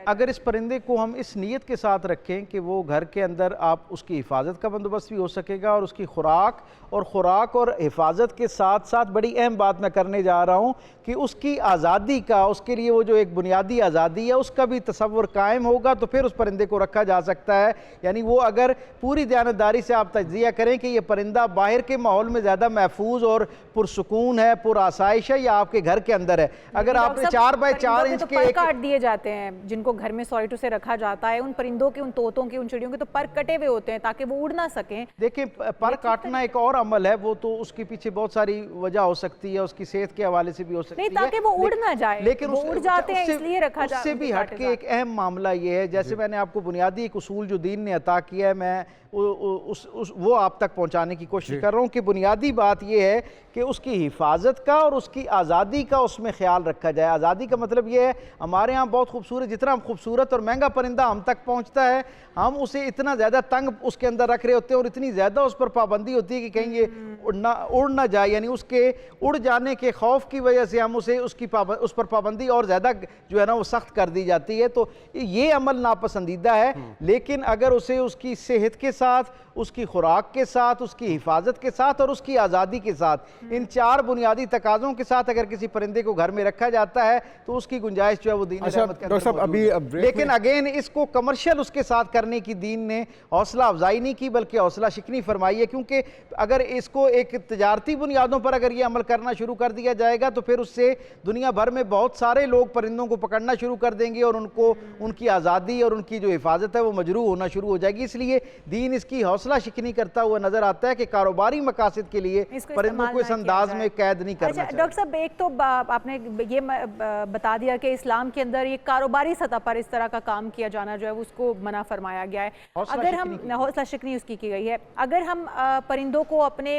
अगर इस परिंदे को हम इस नीयत के साथ रखें कि वो घर के अंदर आप उसकी हिफाजत का बंदोबस्त भी हो सकेगा और उसकी खुराक और हिफाजत के साथ साथ बड़ी अहम बात मैं करने जा रहा हूँ कि उसकी आज़ादी का, उसके लिए वो जो एक बुनियादी आज़ादी है उसका भी तसव्वुर कायम होगा, तो फिर उस परिंदे को रखा जा सकता है। यानी वो अगर पूरी दयानतदारी से आप तज्ज़िया करें कि ये परिंदा बाहर के माहौल में ज़्यादा महफूज और पुरसुकून है, पुरआसाइश है, या आपके घर के अंदर है, अगर आपने 4 बाय 4 इंच के काट दिए जाते हैं जिनको घर में सॉलिट्यूड से रखा जाता है, उन परिंदों के, उन तोतों के, उन चिड़ियों के तो पर कटे हुए होते हैं ताकि वो उड़ ना सकें। देखिए, पर काटना एक और अमल है, वो तो उसके पीछे बहुत सारी वजह हो सकती है, उसकी सेहत के हवाले से भी हो सकती है, ताकि वो उड़ ना जाए, लेकिन वो उड़ जाते हैं इसलिए रखा जाता है। उससे भी हटके एक अहम मामला ये है, जैसे मैंने आपको बुनियादी एक उसूल जो दीन ने अता किया है, मैं वो आप तक पहुंचाने की कोशिश कर रहा हूं कि बुनियादी बात यह है कि उसकी हिफाजत का और उसकी आज़ादी का उसमें ख्याल रखा जाए। आज़ादी का मतलब ये है, हमारे यहाँ बहुत खूबसूरत, जितना खूबसूरत और महंगा परिंदा हम तक पहुँचता है, हम उसे इतना ज़्यादा तंग उसके अंदर रख रहे होते हैं और इतनी ज़्यादा उस पर पाबंदी होती है कि कहीं ये उड़ ना जाए, यानी उसके उड़ जाने के खौफ की वजह से हम उस पर पाबंदी और ज़्यादा जो है ना वो सख्त कर दी जाती है। तो ये अमल नापसंदीदा है, लेकिन अगर उसे उसकी सेहत के साथ, उसकी खुराक के साथ, उसकी हिफाजत के साथ और उसकी आज़ादी के साथ, इन 4 बुनियादी तकाज़ों के साथ अगर किसी परिंदे को घर में रखा जाता है तो उसकी गुंजाइश जो है वो दीन रहमत के अंदर मौजूद है। लेकिन अगेन इसको कमर्शियल उसके साथ करने की दीन ने हौसला अफजाई नहीं की बल्कि हौसला शिकनी फरमाई है, क्योंकि अगर इसको एक तजारती बुनियादों पर अगर ये अमल करना शुरू कर दिया जाएगा तो फिर उससे दुनिया भर में बहुत सारे लोग परिंदों को पकड़ना शुरू कर देंगे और उनको उनकी आज़ादी और उनकी जो हिफाजत है वो मजरूह होना शुरू हो जाएगी। इसलिए दीन इसकी हौसला शिकनी करता हुआ नजर आता है कि कारोबारी मकासद के लिए परिंदों को इस अंदाज में कैद नहीं करना चाहिए। डॉक्टर साहब, एक तो आपने ये बता दिया कि इस्लाम के अंदर ये कारोबारी सतह पर इस तरह का काम किया जाना जो है उसको मना फरमाया गया है। अगर हम हौसला शिकनी उसकी की गई है, अगर हम परिंदों को अपने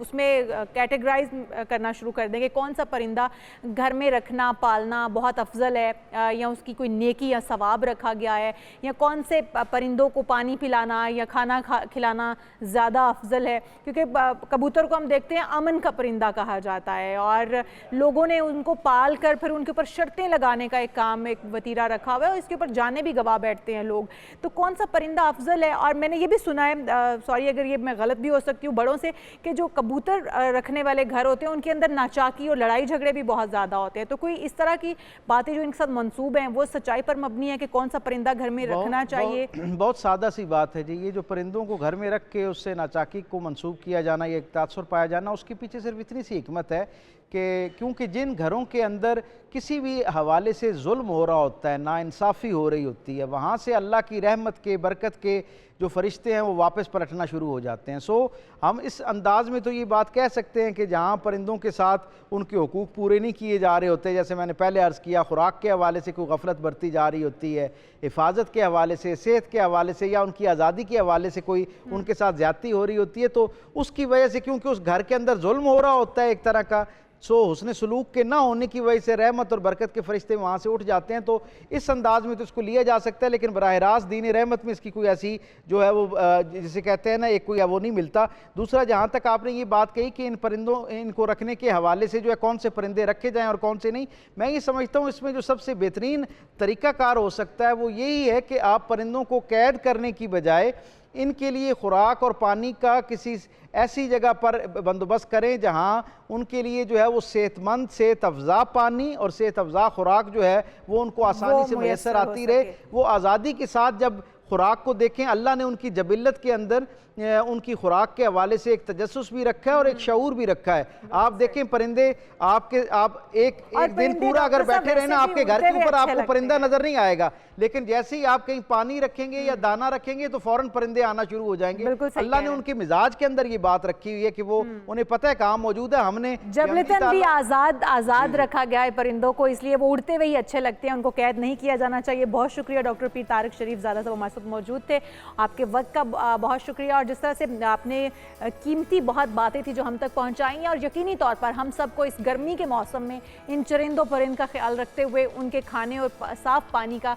उसमें कैटेगराइज करना शुरू कर देंगे, कौन सा परिंदा घर में रखना पालना बहुत अफजल है या उसकी कोई नेकी या सवाब रखा गया है, या कौन से परिंदों को पानी पिलाना या खाना खिलाना ज़्यादा अफजल है, क्योंकि कबूतर को हम देखते हैं अमन का परिंदा कहा जाता है और लोगों ने उनको पाल कर फिर उनके ऊपर शर्तें लगाने का एक काम, एक वतीरा रखा हुआ है और इसके ऊपर जाने भी गवा बैठते हैं लोग। तो कौन सा परिंदा अफजल है? और मैंने ये भी सुना है, सॉरी अगर ये मैं गलत भी हो सकती हूँ, बड़ों से, कि जो कबूतर रखने वाले घर होते हैं उनके अंदर नाचाकी और लड़ाई झगड़े भी बहुत ज़्यादा होते हैं। तो कोई इस तरह की बातें जो इनके साथ मंसूब हैं वो सच्चाई पर मबनी है कि कौन सा परिंदा घर में रखना चाहिए? बहुत सादा सी बात है जी। ये जो परिंदों को घर में रख के उससे नाचाकी को मंसूब किया जाना, ये तासुर पाया जाना, उसके पीछे सिर्फ इतनी सी हिकमत है कि क्योंकि जिन घरों के अंदर किसी भी हवाले से जुल्म हो रहा होता है, नाइंसाफ़ी हो रही होती है, वहाँ से अल्लाह की रहमत के, बरकत के जो फरिश्ते हैं वो वापस पलटना शुरू हो जाते हैं। सो हम इस अंदाज में तो ये बात कह सकते हैं कि जहाँ परिंदों के साथ उनके हुकूक पूरे नहीं किए जा रहे होते, जैसे मैंने पहले अर्ज़ किया, खुराक के हवाले से कोई गफलत बरती जा रही होती है, हिफाजत के हवाले से, सेहत के हवाले से या उनकी आज़ादी के हवाले से कोई उनके साथ ज़्यादती हो रही होती है, तो उसकी वजह से, क्योंकि उस घर के अंदर जुल्म हो रहा होता है एक तरह का, सो हुस्न सलूक के ना होने की वजह से रहमत और बरकत के फरिश्ते वहाँ से उठ जाते हैं। तो इस अंदाज में तो इसको लिया जा सकता है, लेकिन बराह रास्त दीन रहमत में इसकी कोई ऐसी जो है वो जिसे कहते हैं ना एक कोई वो नहीं मिलता। दूसरा, जहाँ तक आपने ये बात कही कि इन परिंदों इनको रखने के हवाले से जो है कौन से परिंदे रखे जाएँ और कौन से नहीं, मैं ये समझता हूँ इसमें जो सबसे बेहतरीन तरीक़ाकार हो सकता है वो यही है कि आप परिंदों को कैद करने की बजाय इनके लिए खुराक और पानी का किसी ऐसी जगह पर बंदोबस्त करें जहां उनके लिए जो है वो सेहतमंद, सेहत अफ़ज़ा पानी और सेहत अफ़ज़ा खुराक जो है वो उनको आसानी से मैसर आती रहे। वो आज़ादी के साथ जब खुराक को देखें, अल्लाह ने उनकी जबिल्लत के अंदर उनकी खुराक के हवाले से एक तजस्सुस भी रखा है और एक शऊर भी रखा है। आप देखें परिंदे आप एक दिन पूरा अगर बैठे रहे ना आपके घर के ऊपर आपको परिंदा नजर नहीं आएगा, लेकिन जैसे ही आप कहीं पानी रखेंगे या दाना रखेंगे तो फौरन परिंदे आना शुरू हो जाएंगे। अल्लाह ने उनके मिजाज के अंदर ये बात रखी हुई है कि वो उन्हें पता है कहाँ मौजूद है। हमने जबलतन भी आजाद रखा गया है परिंदों को, इसलिए वो उड़ते हुए ही अच्छे लगते हैं, उनको कैद नहीं किया जाना चाहिए। बहुत शुक्रिया डॉक्टर पीर तारिक शरीफ ज़ादा साहब हमारे साथ मौजूद थे, आपके वक्त का बहुत शुक्रिया। और जिस तरह से आपने कीमती बहुत बातें थी जो हम तक पहुंचाई हैं, और यकीनी तौर पर हम सबको इस गर्मी के मौसम में इन चरिंदों परिंद का ख्याल रखते हुए उनके खाने और साफ़ पानी का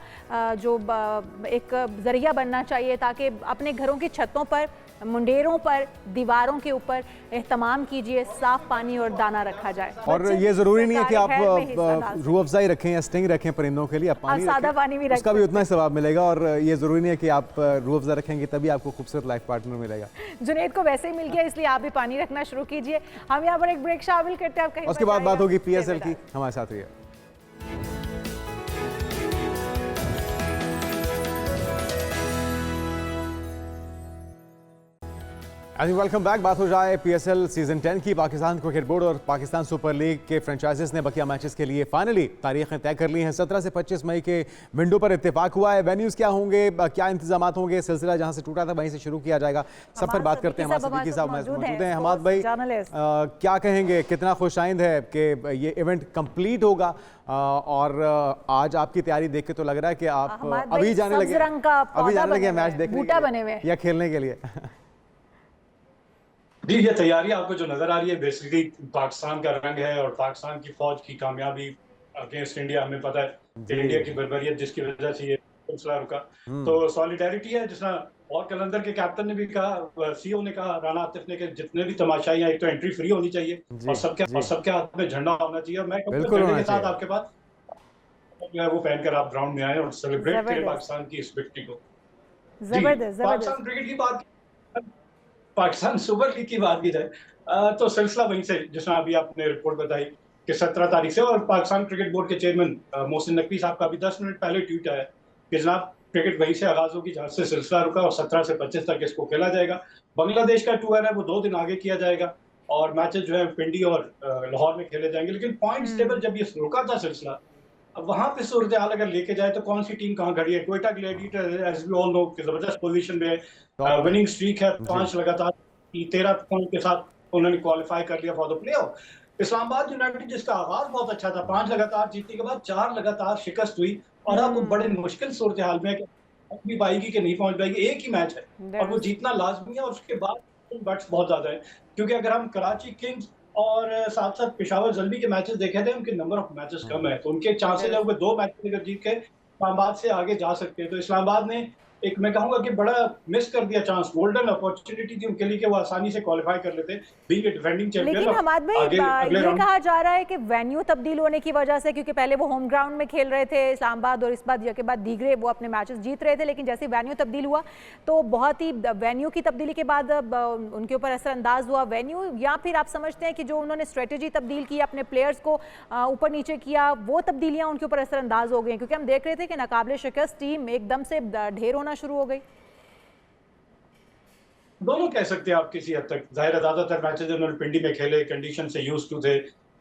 जो एक ज़रिया बनना चाहिए, ताकि अपने घरों की छतों पर, मुंडेरों पर, दीवारों के ऊपर एहतमाम कीजिए, साफ़ पानी और दाना रखा जाए। और ये ज़रूरी नहीं है कि आप रूह अफ़ज़ाई रखें या स्टिंग रखें परिंदों के लिए, आप पानी सादा पानी भी रखें, उसका भी उतना ही सवाब मिलेगा। और ये ज़रूरी नहीं है कि आप रूह अफ़ज़ा रखेंगे तभी आपको खूबसूरत लाइफ पार्टनर मिलेगा। जुनैद को वैसे ही मिल गया, इसलिए आप भी पानी रखना शुरू कीजिए। हम यहाँ पर एक ब्रेक शामिल करते हैं, आप कहीं उसके बाद बात होगी PSL की। हमारे साथ रहिए। Welcome back. बात हो जाए PSL सीजन 10 की। पाकिस्तान क्रिकेट बोर्ड और पाकिस्तान सुपर लीग के फ्रेंचाइजीज ने बकिया मैचेस के लिए फाइनली तारीखें तय कर ली हैं। 17 से 25 मई के विंडो पर इत्तेफाक हुआ है। वेन्यूज़ क्या होंगे, क्या इंतजाम होंगे, सिलसिला जहां से टूटा था वहीं से शुरू किया जाएगा, सब पर बात करते हैं। हमारे सिद्दीकी साहब मौजूद हैं। हमाद भाई, क्या कहेंगे, कितना खुशाइंद है कि ये इवेंट कंप्लीट होगा? और आज आपकी तैयारी देख के तो लग रहा है कि आप अभी जाने लगे मैच देखने या खेलने के लिए। जी, ये तैयारी आपको जो नजर आ रही है बेसिकली पाकिस्तान का रंग है और पाकिस्तान की फौज की कामयाबी अगेंस्ट इंडिया। हमें पता है कि इंडिया की बर्बरियत जिसकी वजह से ये सिलसिला रुका, तो सॉलिडारिटी है। जिस तरह और कलंदर के कैप्टन ने भी कहा, CEO ने कहा, राना आतिफ ने, कि जितने भी तमाशाई हैं, एक तो एंट्री फ्री होनी चाहिए और सबके हाथ में झंडा होना चाहिए। और मैं झंडे के साथ आपके पास जो है वो पहनकर आप ग्राउंड में आए और सेलिब्रेट करें पाकिस्तान की इस विक्ट्री को। पाकिस्तान क्रिकेट की बात, पाकिस्तान सुपर लीग की बात की जाए तो सिलसिला वहीं से, जिसमें अभी आपने रिपोर्ट बताई कि 17 तारीख से, और पाकिस्तान क्रिकेट बोर्ड के चेयरमैन मोहसिन नकवी साहब का भी 10 मिनट पहले ट्वीट आया कि जनाब क्रिकेट वहीं से आगाज होगी जहां से सिलसिला रुका और 17 से 25 तक इसको खेला जाएगा। बांग्लादेश का टूर है वो 2 दिन आगे किया जाएगा और मैचेस जो है पिंडी और लाहौर में खेले जाएंगे। लेकिन पॉइंट्स टेबल जब ये रुका था सिलसिला, अब वहां पे सूरत हाल अगर लेके जाए तो कौन सी टीम कहाँ खड़ी है। Quetta gladiator as we all know जबरदस्त पोजीशन में है, विनिंग स्ट्रीक है, 5 लगातार 13 पॉइंट के साथ उन्होंने क्वालिफाई कर लिया for the playoff. Islamabad United जिसका आगाज बहुत अच्छा था, 5 लगातार जीतने के बाद 4 लगातार शिकस्त हुई और अब वो बड़े मुश्किल सूरत हाल में भी पाएगी कि नहीं पहुंच पाएगी। एक ही मैच है और वो जीतना लाजमी है और उसके बाद बट्स बहुत ज्यादा है, क्योंकि अगर हम कराची किंग्स और साथ साथ पेशावर जल्दी के मैचेस देखे थे, उनके नंबर ऑफ मैचेस कम है, तो उनके चांसेस है वो 2 मैच अगर जीत के इस्लामाबाद से आगे जा सकते हैं। तो इस्लामाबाद ने एक मैं कहूंगा कि बड़ा मिस कर दिया चांस, गोल्डन अपॉर्चुनिटी थी उनके लिए कि वो आसानी से क्वालिफाई कर लेते बीइंग डिफेंडिंग चैंपियन। लेकिन हमाद भाई ये कहा जा रहा है कि वेन्यू तब्दील होने की वजह से, क्योंकि पहले वो होम ग्राउंड में खेल रहे थे इस्लामाबाद और इस बार के बाद दीगरे वो अपने मैचेस जीत रहे थे, लेकिन जैसे वेन्यू तब्दील हुआ तो बहुत ही वेन्यू की तब्दीली के बाद उनके ऊपर असरअंदाज हुआ वेन्यू, या फिर आप समझते हैं कि जो उन्होंने स्ट्रेटेजी तब्दील की, अपने प्लेयर्स को ऊपर नीचे किया, वो तब्दीलियां उनके ऊपर असरअंदाज हो गई? क्योंकि हम देख रहे थे कि नाकाबिले शिकस्त टीम एकदम से ढेर होना शुरू हो गई। दोनों कह सकते हैं आप किसी हद तक। जाहिर है ज्यादातर मैचेस उन्होंने पिंडी में खेले, कंडीशन से यूज टू थे,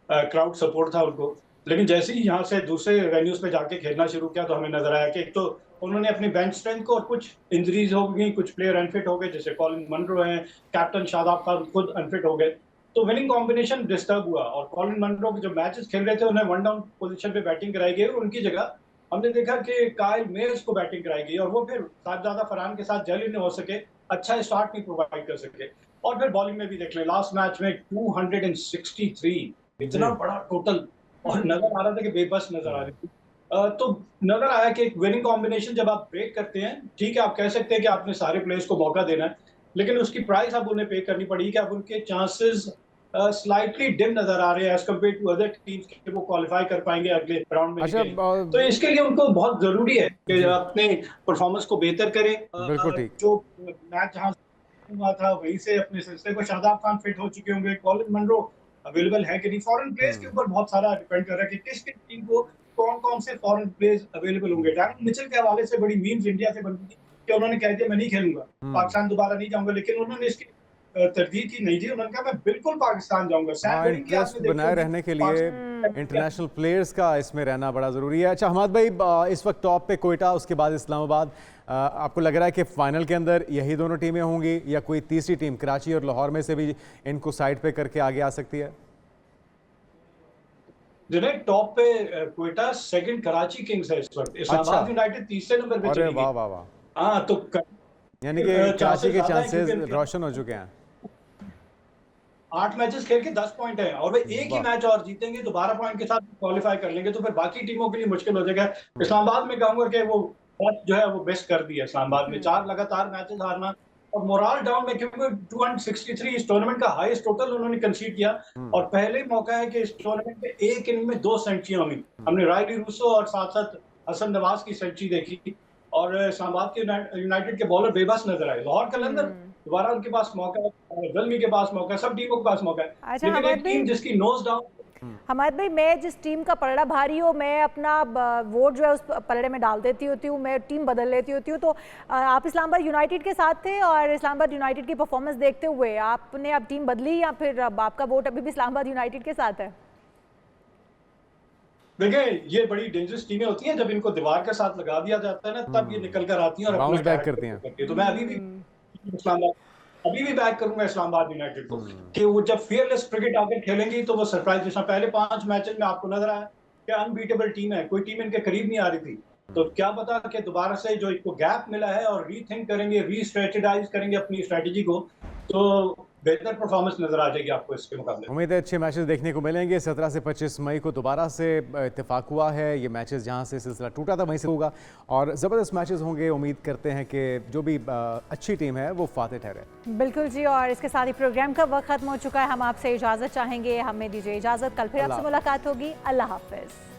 क्राउड सपोर्ट था उनको, लेकिन जैसे ही यहाँ से दूसरे वेन्यूज पे जाके खेलना शुरू किया तो हमें नजर आया कि एक तो उन्होंने अपनी बेंच स्ट्रेंथ को, और कुछ इंजरीज हो गई, कुछ प्लेयर अनफिट हो गए, जैसे कॉलिन मनरो हैं, कैप्टन शादाब खान खुद अनफिट हो गए, तो विनिंग कॉम्बिनेशन डिस्टर्ब हुआ। और कॉलिन मनरो के जो मैचेस खेल रहे थे उन्हें 1 डाउन पोजीशन पे बैटिंग कराई गई और उनकी जगह हमने देखा कि काइल मेयर्स को बैटिंग कराई गई और वो फिर साहबजादा फरहान के साथ जल नहीं हो सके, अच्छा स्टार्ट नहीं प्रोवाइड कर सके। और फिर बॉलिंग में भी देख ले, लास्ट मैच में 263, इतना बड़ा टोटल, और नजर आ रहा था कि बेबस नजर आ रही थी। तो नजर आया कि एक विनिंग कॉम्बिनेशन जब आप ब्रेक करते हैं, ठीक है आप कह सकते हैं कि आपने सारे प्लेयर्स को मौका देना है, लेकिन उसकी प्राइस अब उन्हें पे करनी पड़ी कि अब उनके चांसेस स्लाइटली डिम नजर आ रहे हैं as compare to other teams कि वो क्वालिफाई कर पाएंगे अगले राउंड में। अच्छा, तो इसके लिए उनको बहुत जरूरी है कि अपने परफॉर्मेंस को बेहतर करें। बिल्कुल ठीक। जो मैच जहां हुआ था वहीं से अपने सिलसिले को, शादाब खान फिट हो चुके होंगे, कॉलिन मनरो अवेलेबल है कि नहीं, फॉरेन प्लेयर्स के ऊपर बहुत सारा डिपेंड कर रहा है कि किस किस टीम को कौन कौन से फॉरेन प्लेयर्स अवेलेबल होंगे। डैरेन मिचेल के हवाले से बड़ी मीम्स इंडिया से बनती थी कि उन्होंने कह दिया मैं नहीं खेलूंगा, पाकिस्तान दोबारा नहीं जाऊंगा, लेकिन उन्होंने इसकी तरजीह की नहीं दी, उन्होंने कहा मैं बिल्कुल पाकिस्तान जाऊंगा। इंटरेस्ट बनाए रहने के लिए इंटरनेशनल प्लेयर्स का इसमें रहना बड़ा ज़रूरी है। अच्छा हमाद भाई, इस वक्त टॉप पे कोयटा, उसके बाद इस्लामाबाद, आपको लग रहा है कि फाइनल के अंदर यही दोनों टीमें होंगी या कोई तीसरी टीम कराची और लाहौर में से भी इनको साइड पे करके आगे आ सकती है? टॉप पे कोयटा, सेकंड कराची किंग्स है इस वक्त, इस्लामाबाद यूनाइटेड तीसरे नंबर पे चली गई। वाह वाह वाह। हाँ, तो यानी कि कराची के चांसेस रोशन हो चुके हैं। 8 मैचेस खेल के 10 पॉइंट है और वे एक ही मैच और जीतेंगे तो 12 पॉइंट के साथ क्वालिफाई कर लेंगे, तो फिर बाकी टीमों के लिए मुश्किल हो जाएगा। इस्लामाबाद में कहूंगा कि वो जो है वो बेस्ट कर दिया इस्लामाबाद में, 4 लगातार मैचेस हारना और मोरल डाउन में, क्योंकि 263 इस टूर्नामेंट का हाईएस्ट टोटल उन्होंने कंसीड किया और पहले मौका है कि इस टूर्नामेंट में एक इनिंग में 2 सेंचुरियां हुई। हमने रायली रूसो और साथ साथ हसन नवाज की सेंचुरी देखी और इस्लामाबाद के यूनाइटेड के बॉलर बेबस नजर आए। लाहौर कलंदर दोबारा उनके पास मौका है, जल्मी के पास मौका है, सब टीमों के पास मौका है। अच्छा, लेकिन एक टीम जिसकी नोज डाउन। हमाद भाई, मैं जिस टीम का पलड़ा भारी हो, मैं अपना वोट जो है उस पलड़े में डाल देती होती हूँ, मैं टीम बदल लेती होती हूँ। तो आप इस्लामाबाद यूनाइटेड के साथ थे और इस्लामाबाद यूनाइटेड की परफॉर्मेंस देखते हुए आपने अब टीम बदली या फिर अब आपका वोट अभी भी इस्लामाबाद यूनाइटेड के साथ है? देखिए, ये बड़ी डेंजरस टीमें होती हैं, जब इनको दीवार के साथ लगा दिया जाता है ना, तब ये निकल कर आती हैं और बाउंस बैक करती हैं। तो मैं अभी भी बैक करूंगा इस्लामाबाद यूनाइटेड को कि वो जब फियरलेस क्रिकेट आकर खेलेंगी तो वो सरप्राइज, जैसा पहले 5 मैचेस में आपको नजर आया कि अनबीटेबल टीम है, कोई टीम इनके करीब नहीं आ रही थी। तो क्या पता कि दोबारा से जो इनको गैप मिला है और रीथिंक करेंगे, रीस्ट्रेटेजाइज करेंगे अपनी स्ट्रेटेजी को, तो बेहतर परफॉर्मेंस नजर आ जाएगी आपको इसके मुकाबले। उम्मीद है अच्छे मैचेस देखने को मिलेंगे। 17 से 25 मई को दोबारा से इत्तेफाक हुआ है, ये मैचेस जहां से सिलसिला टूटा था वहीं से होगा और ज़बरदस्त मैचेस होंगे। उम्मीद करते हैं कि जो भी अच्छी टीम है वो फातेह ठहरे। बिल्कुल जी, और इसके साथ ही प्रोग्राम का वक्त खत्म हो चुका है। हम आपसे इजाज़त चाहेंगे, हमें दीजिए इजाज़त, कल फिर आपसे मुलाकात होगी। अल्लाह हाफिज़।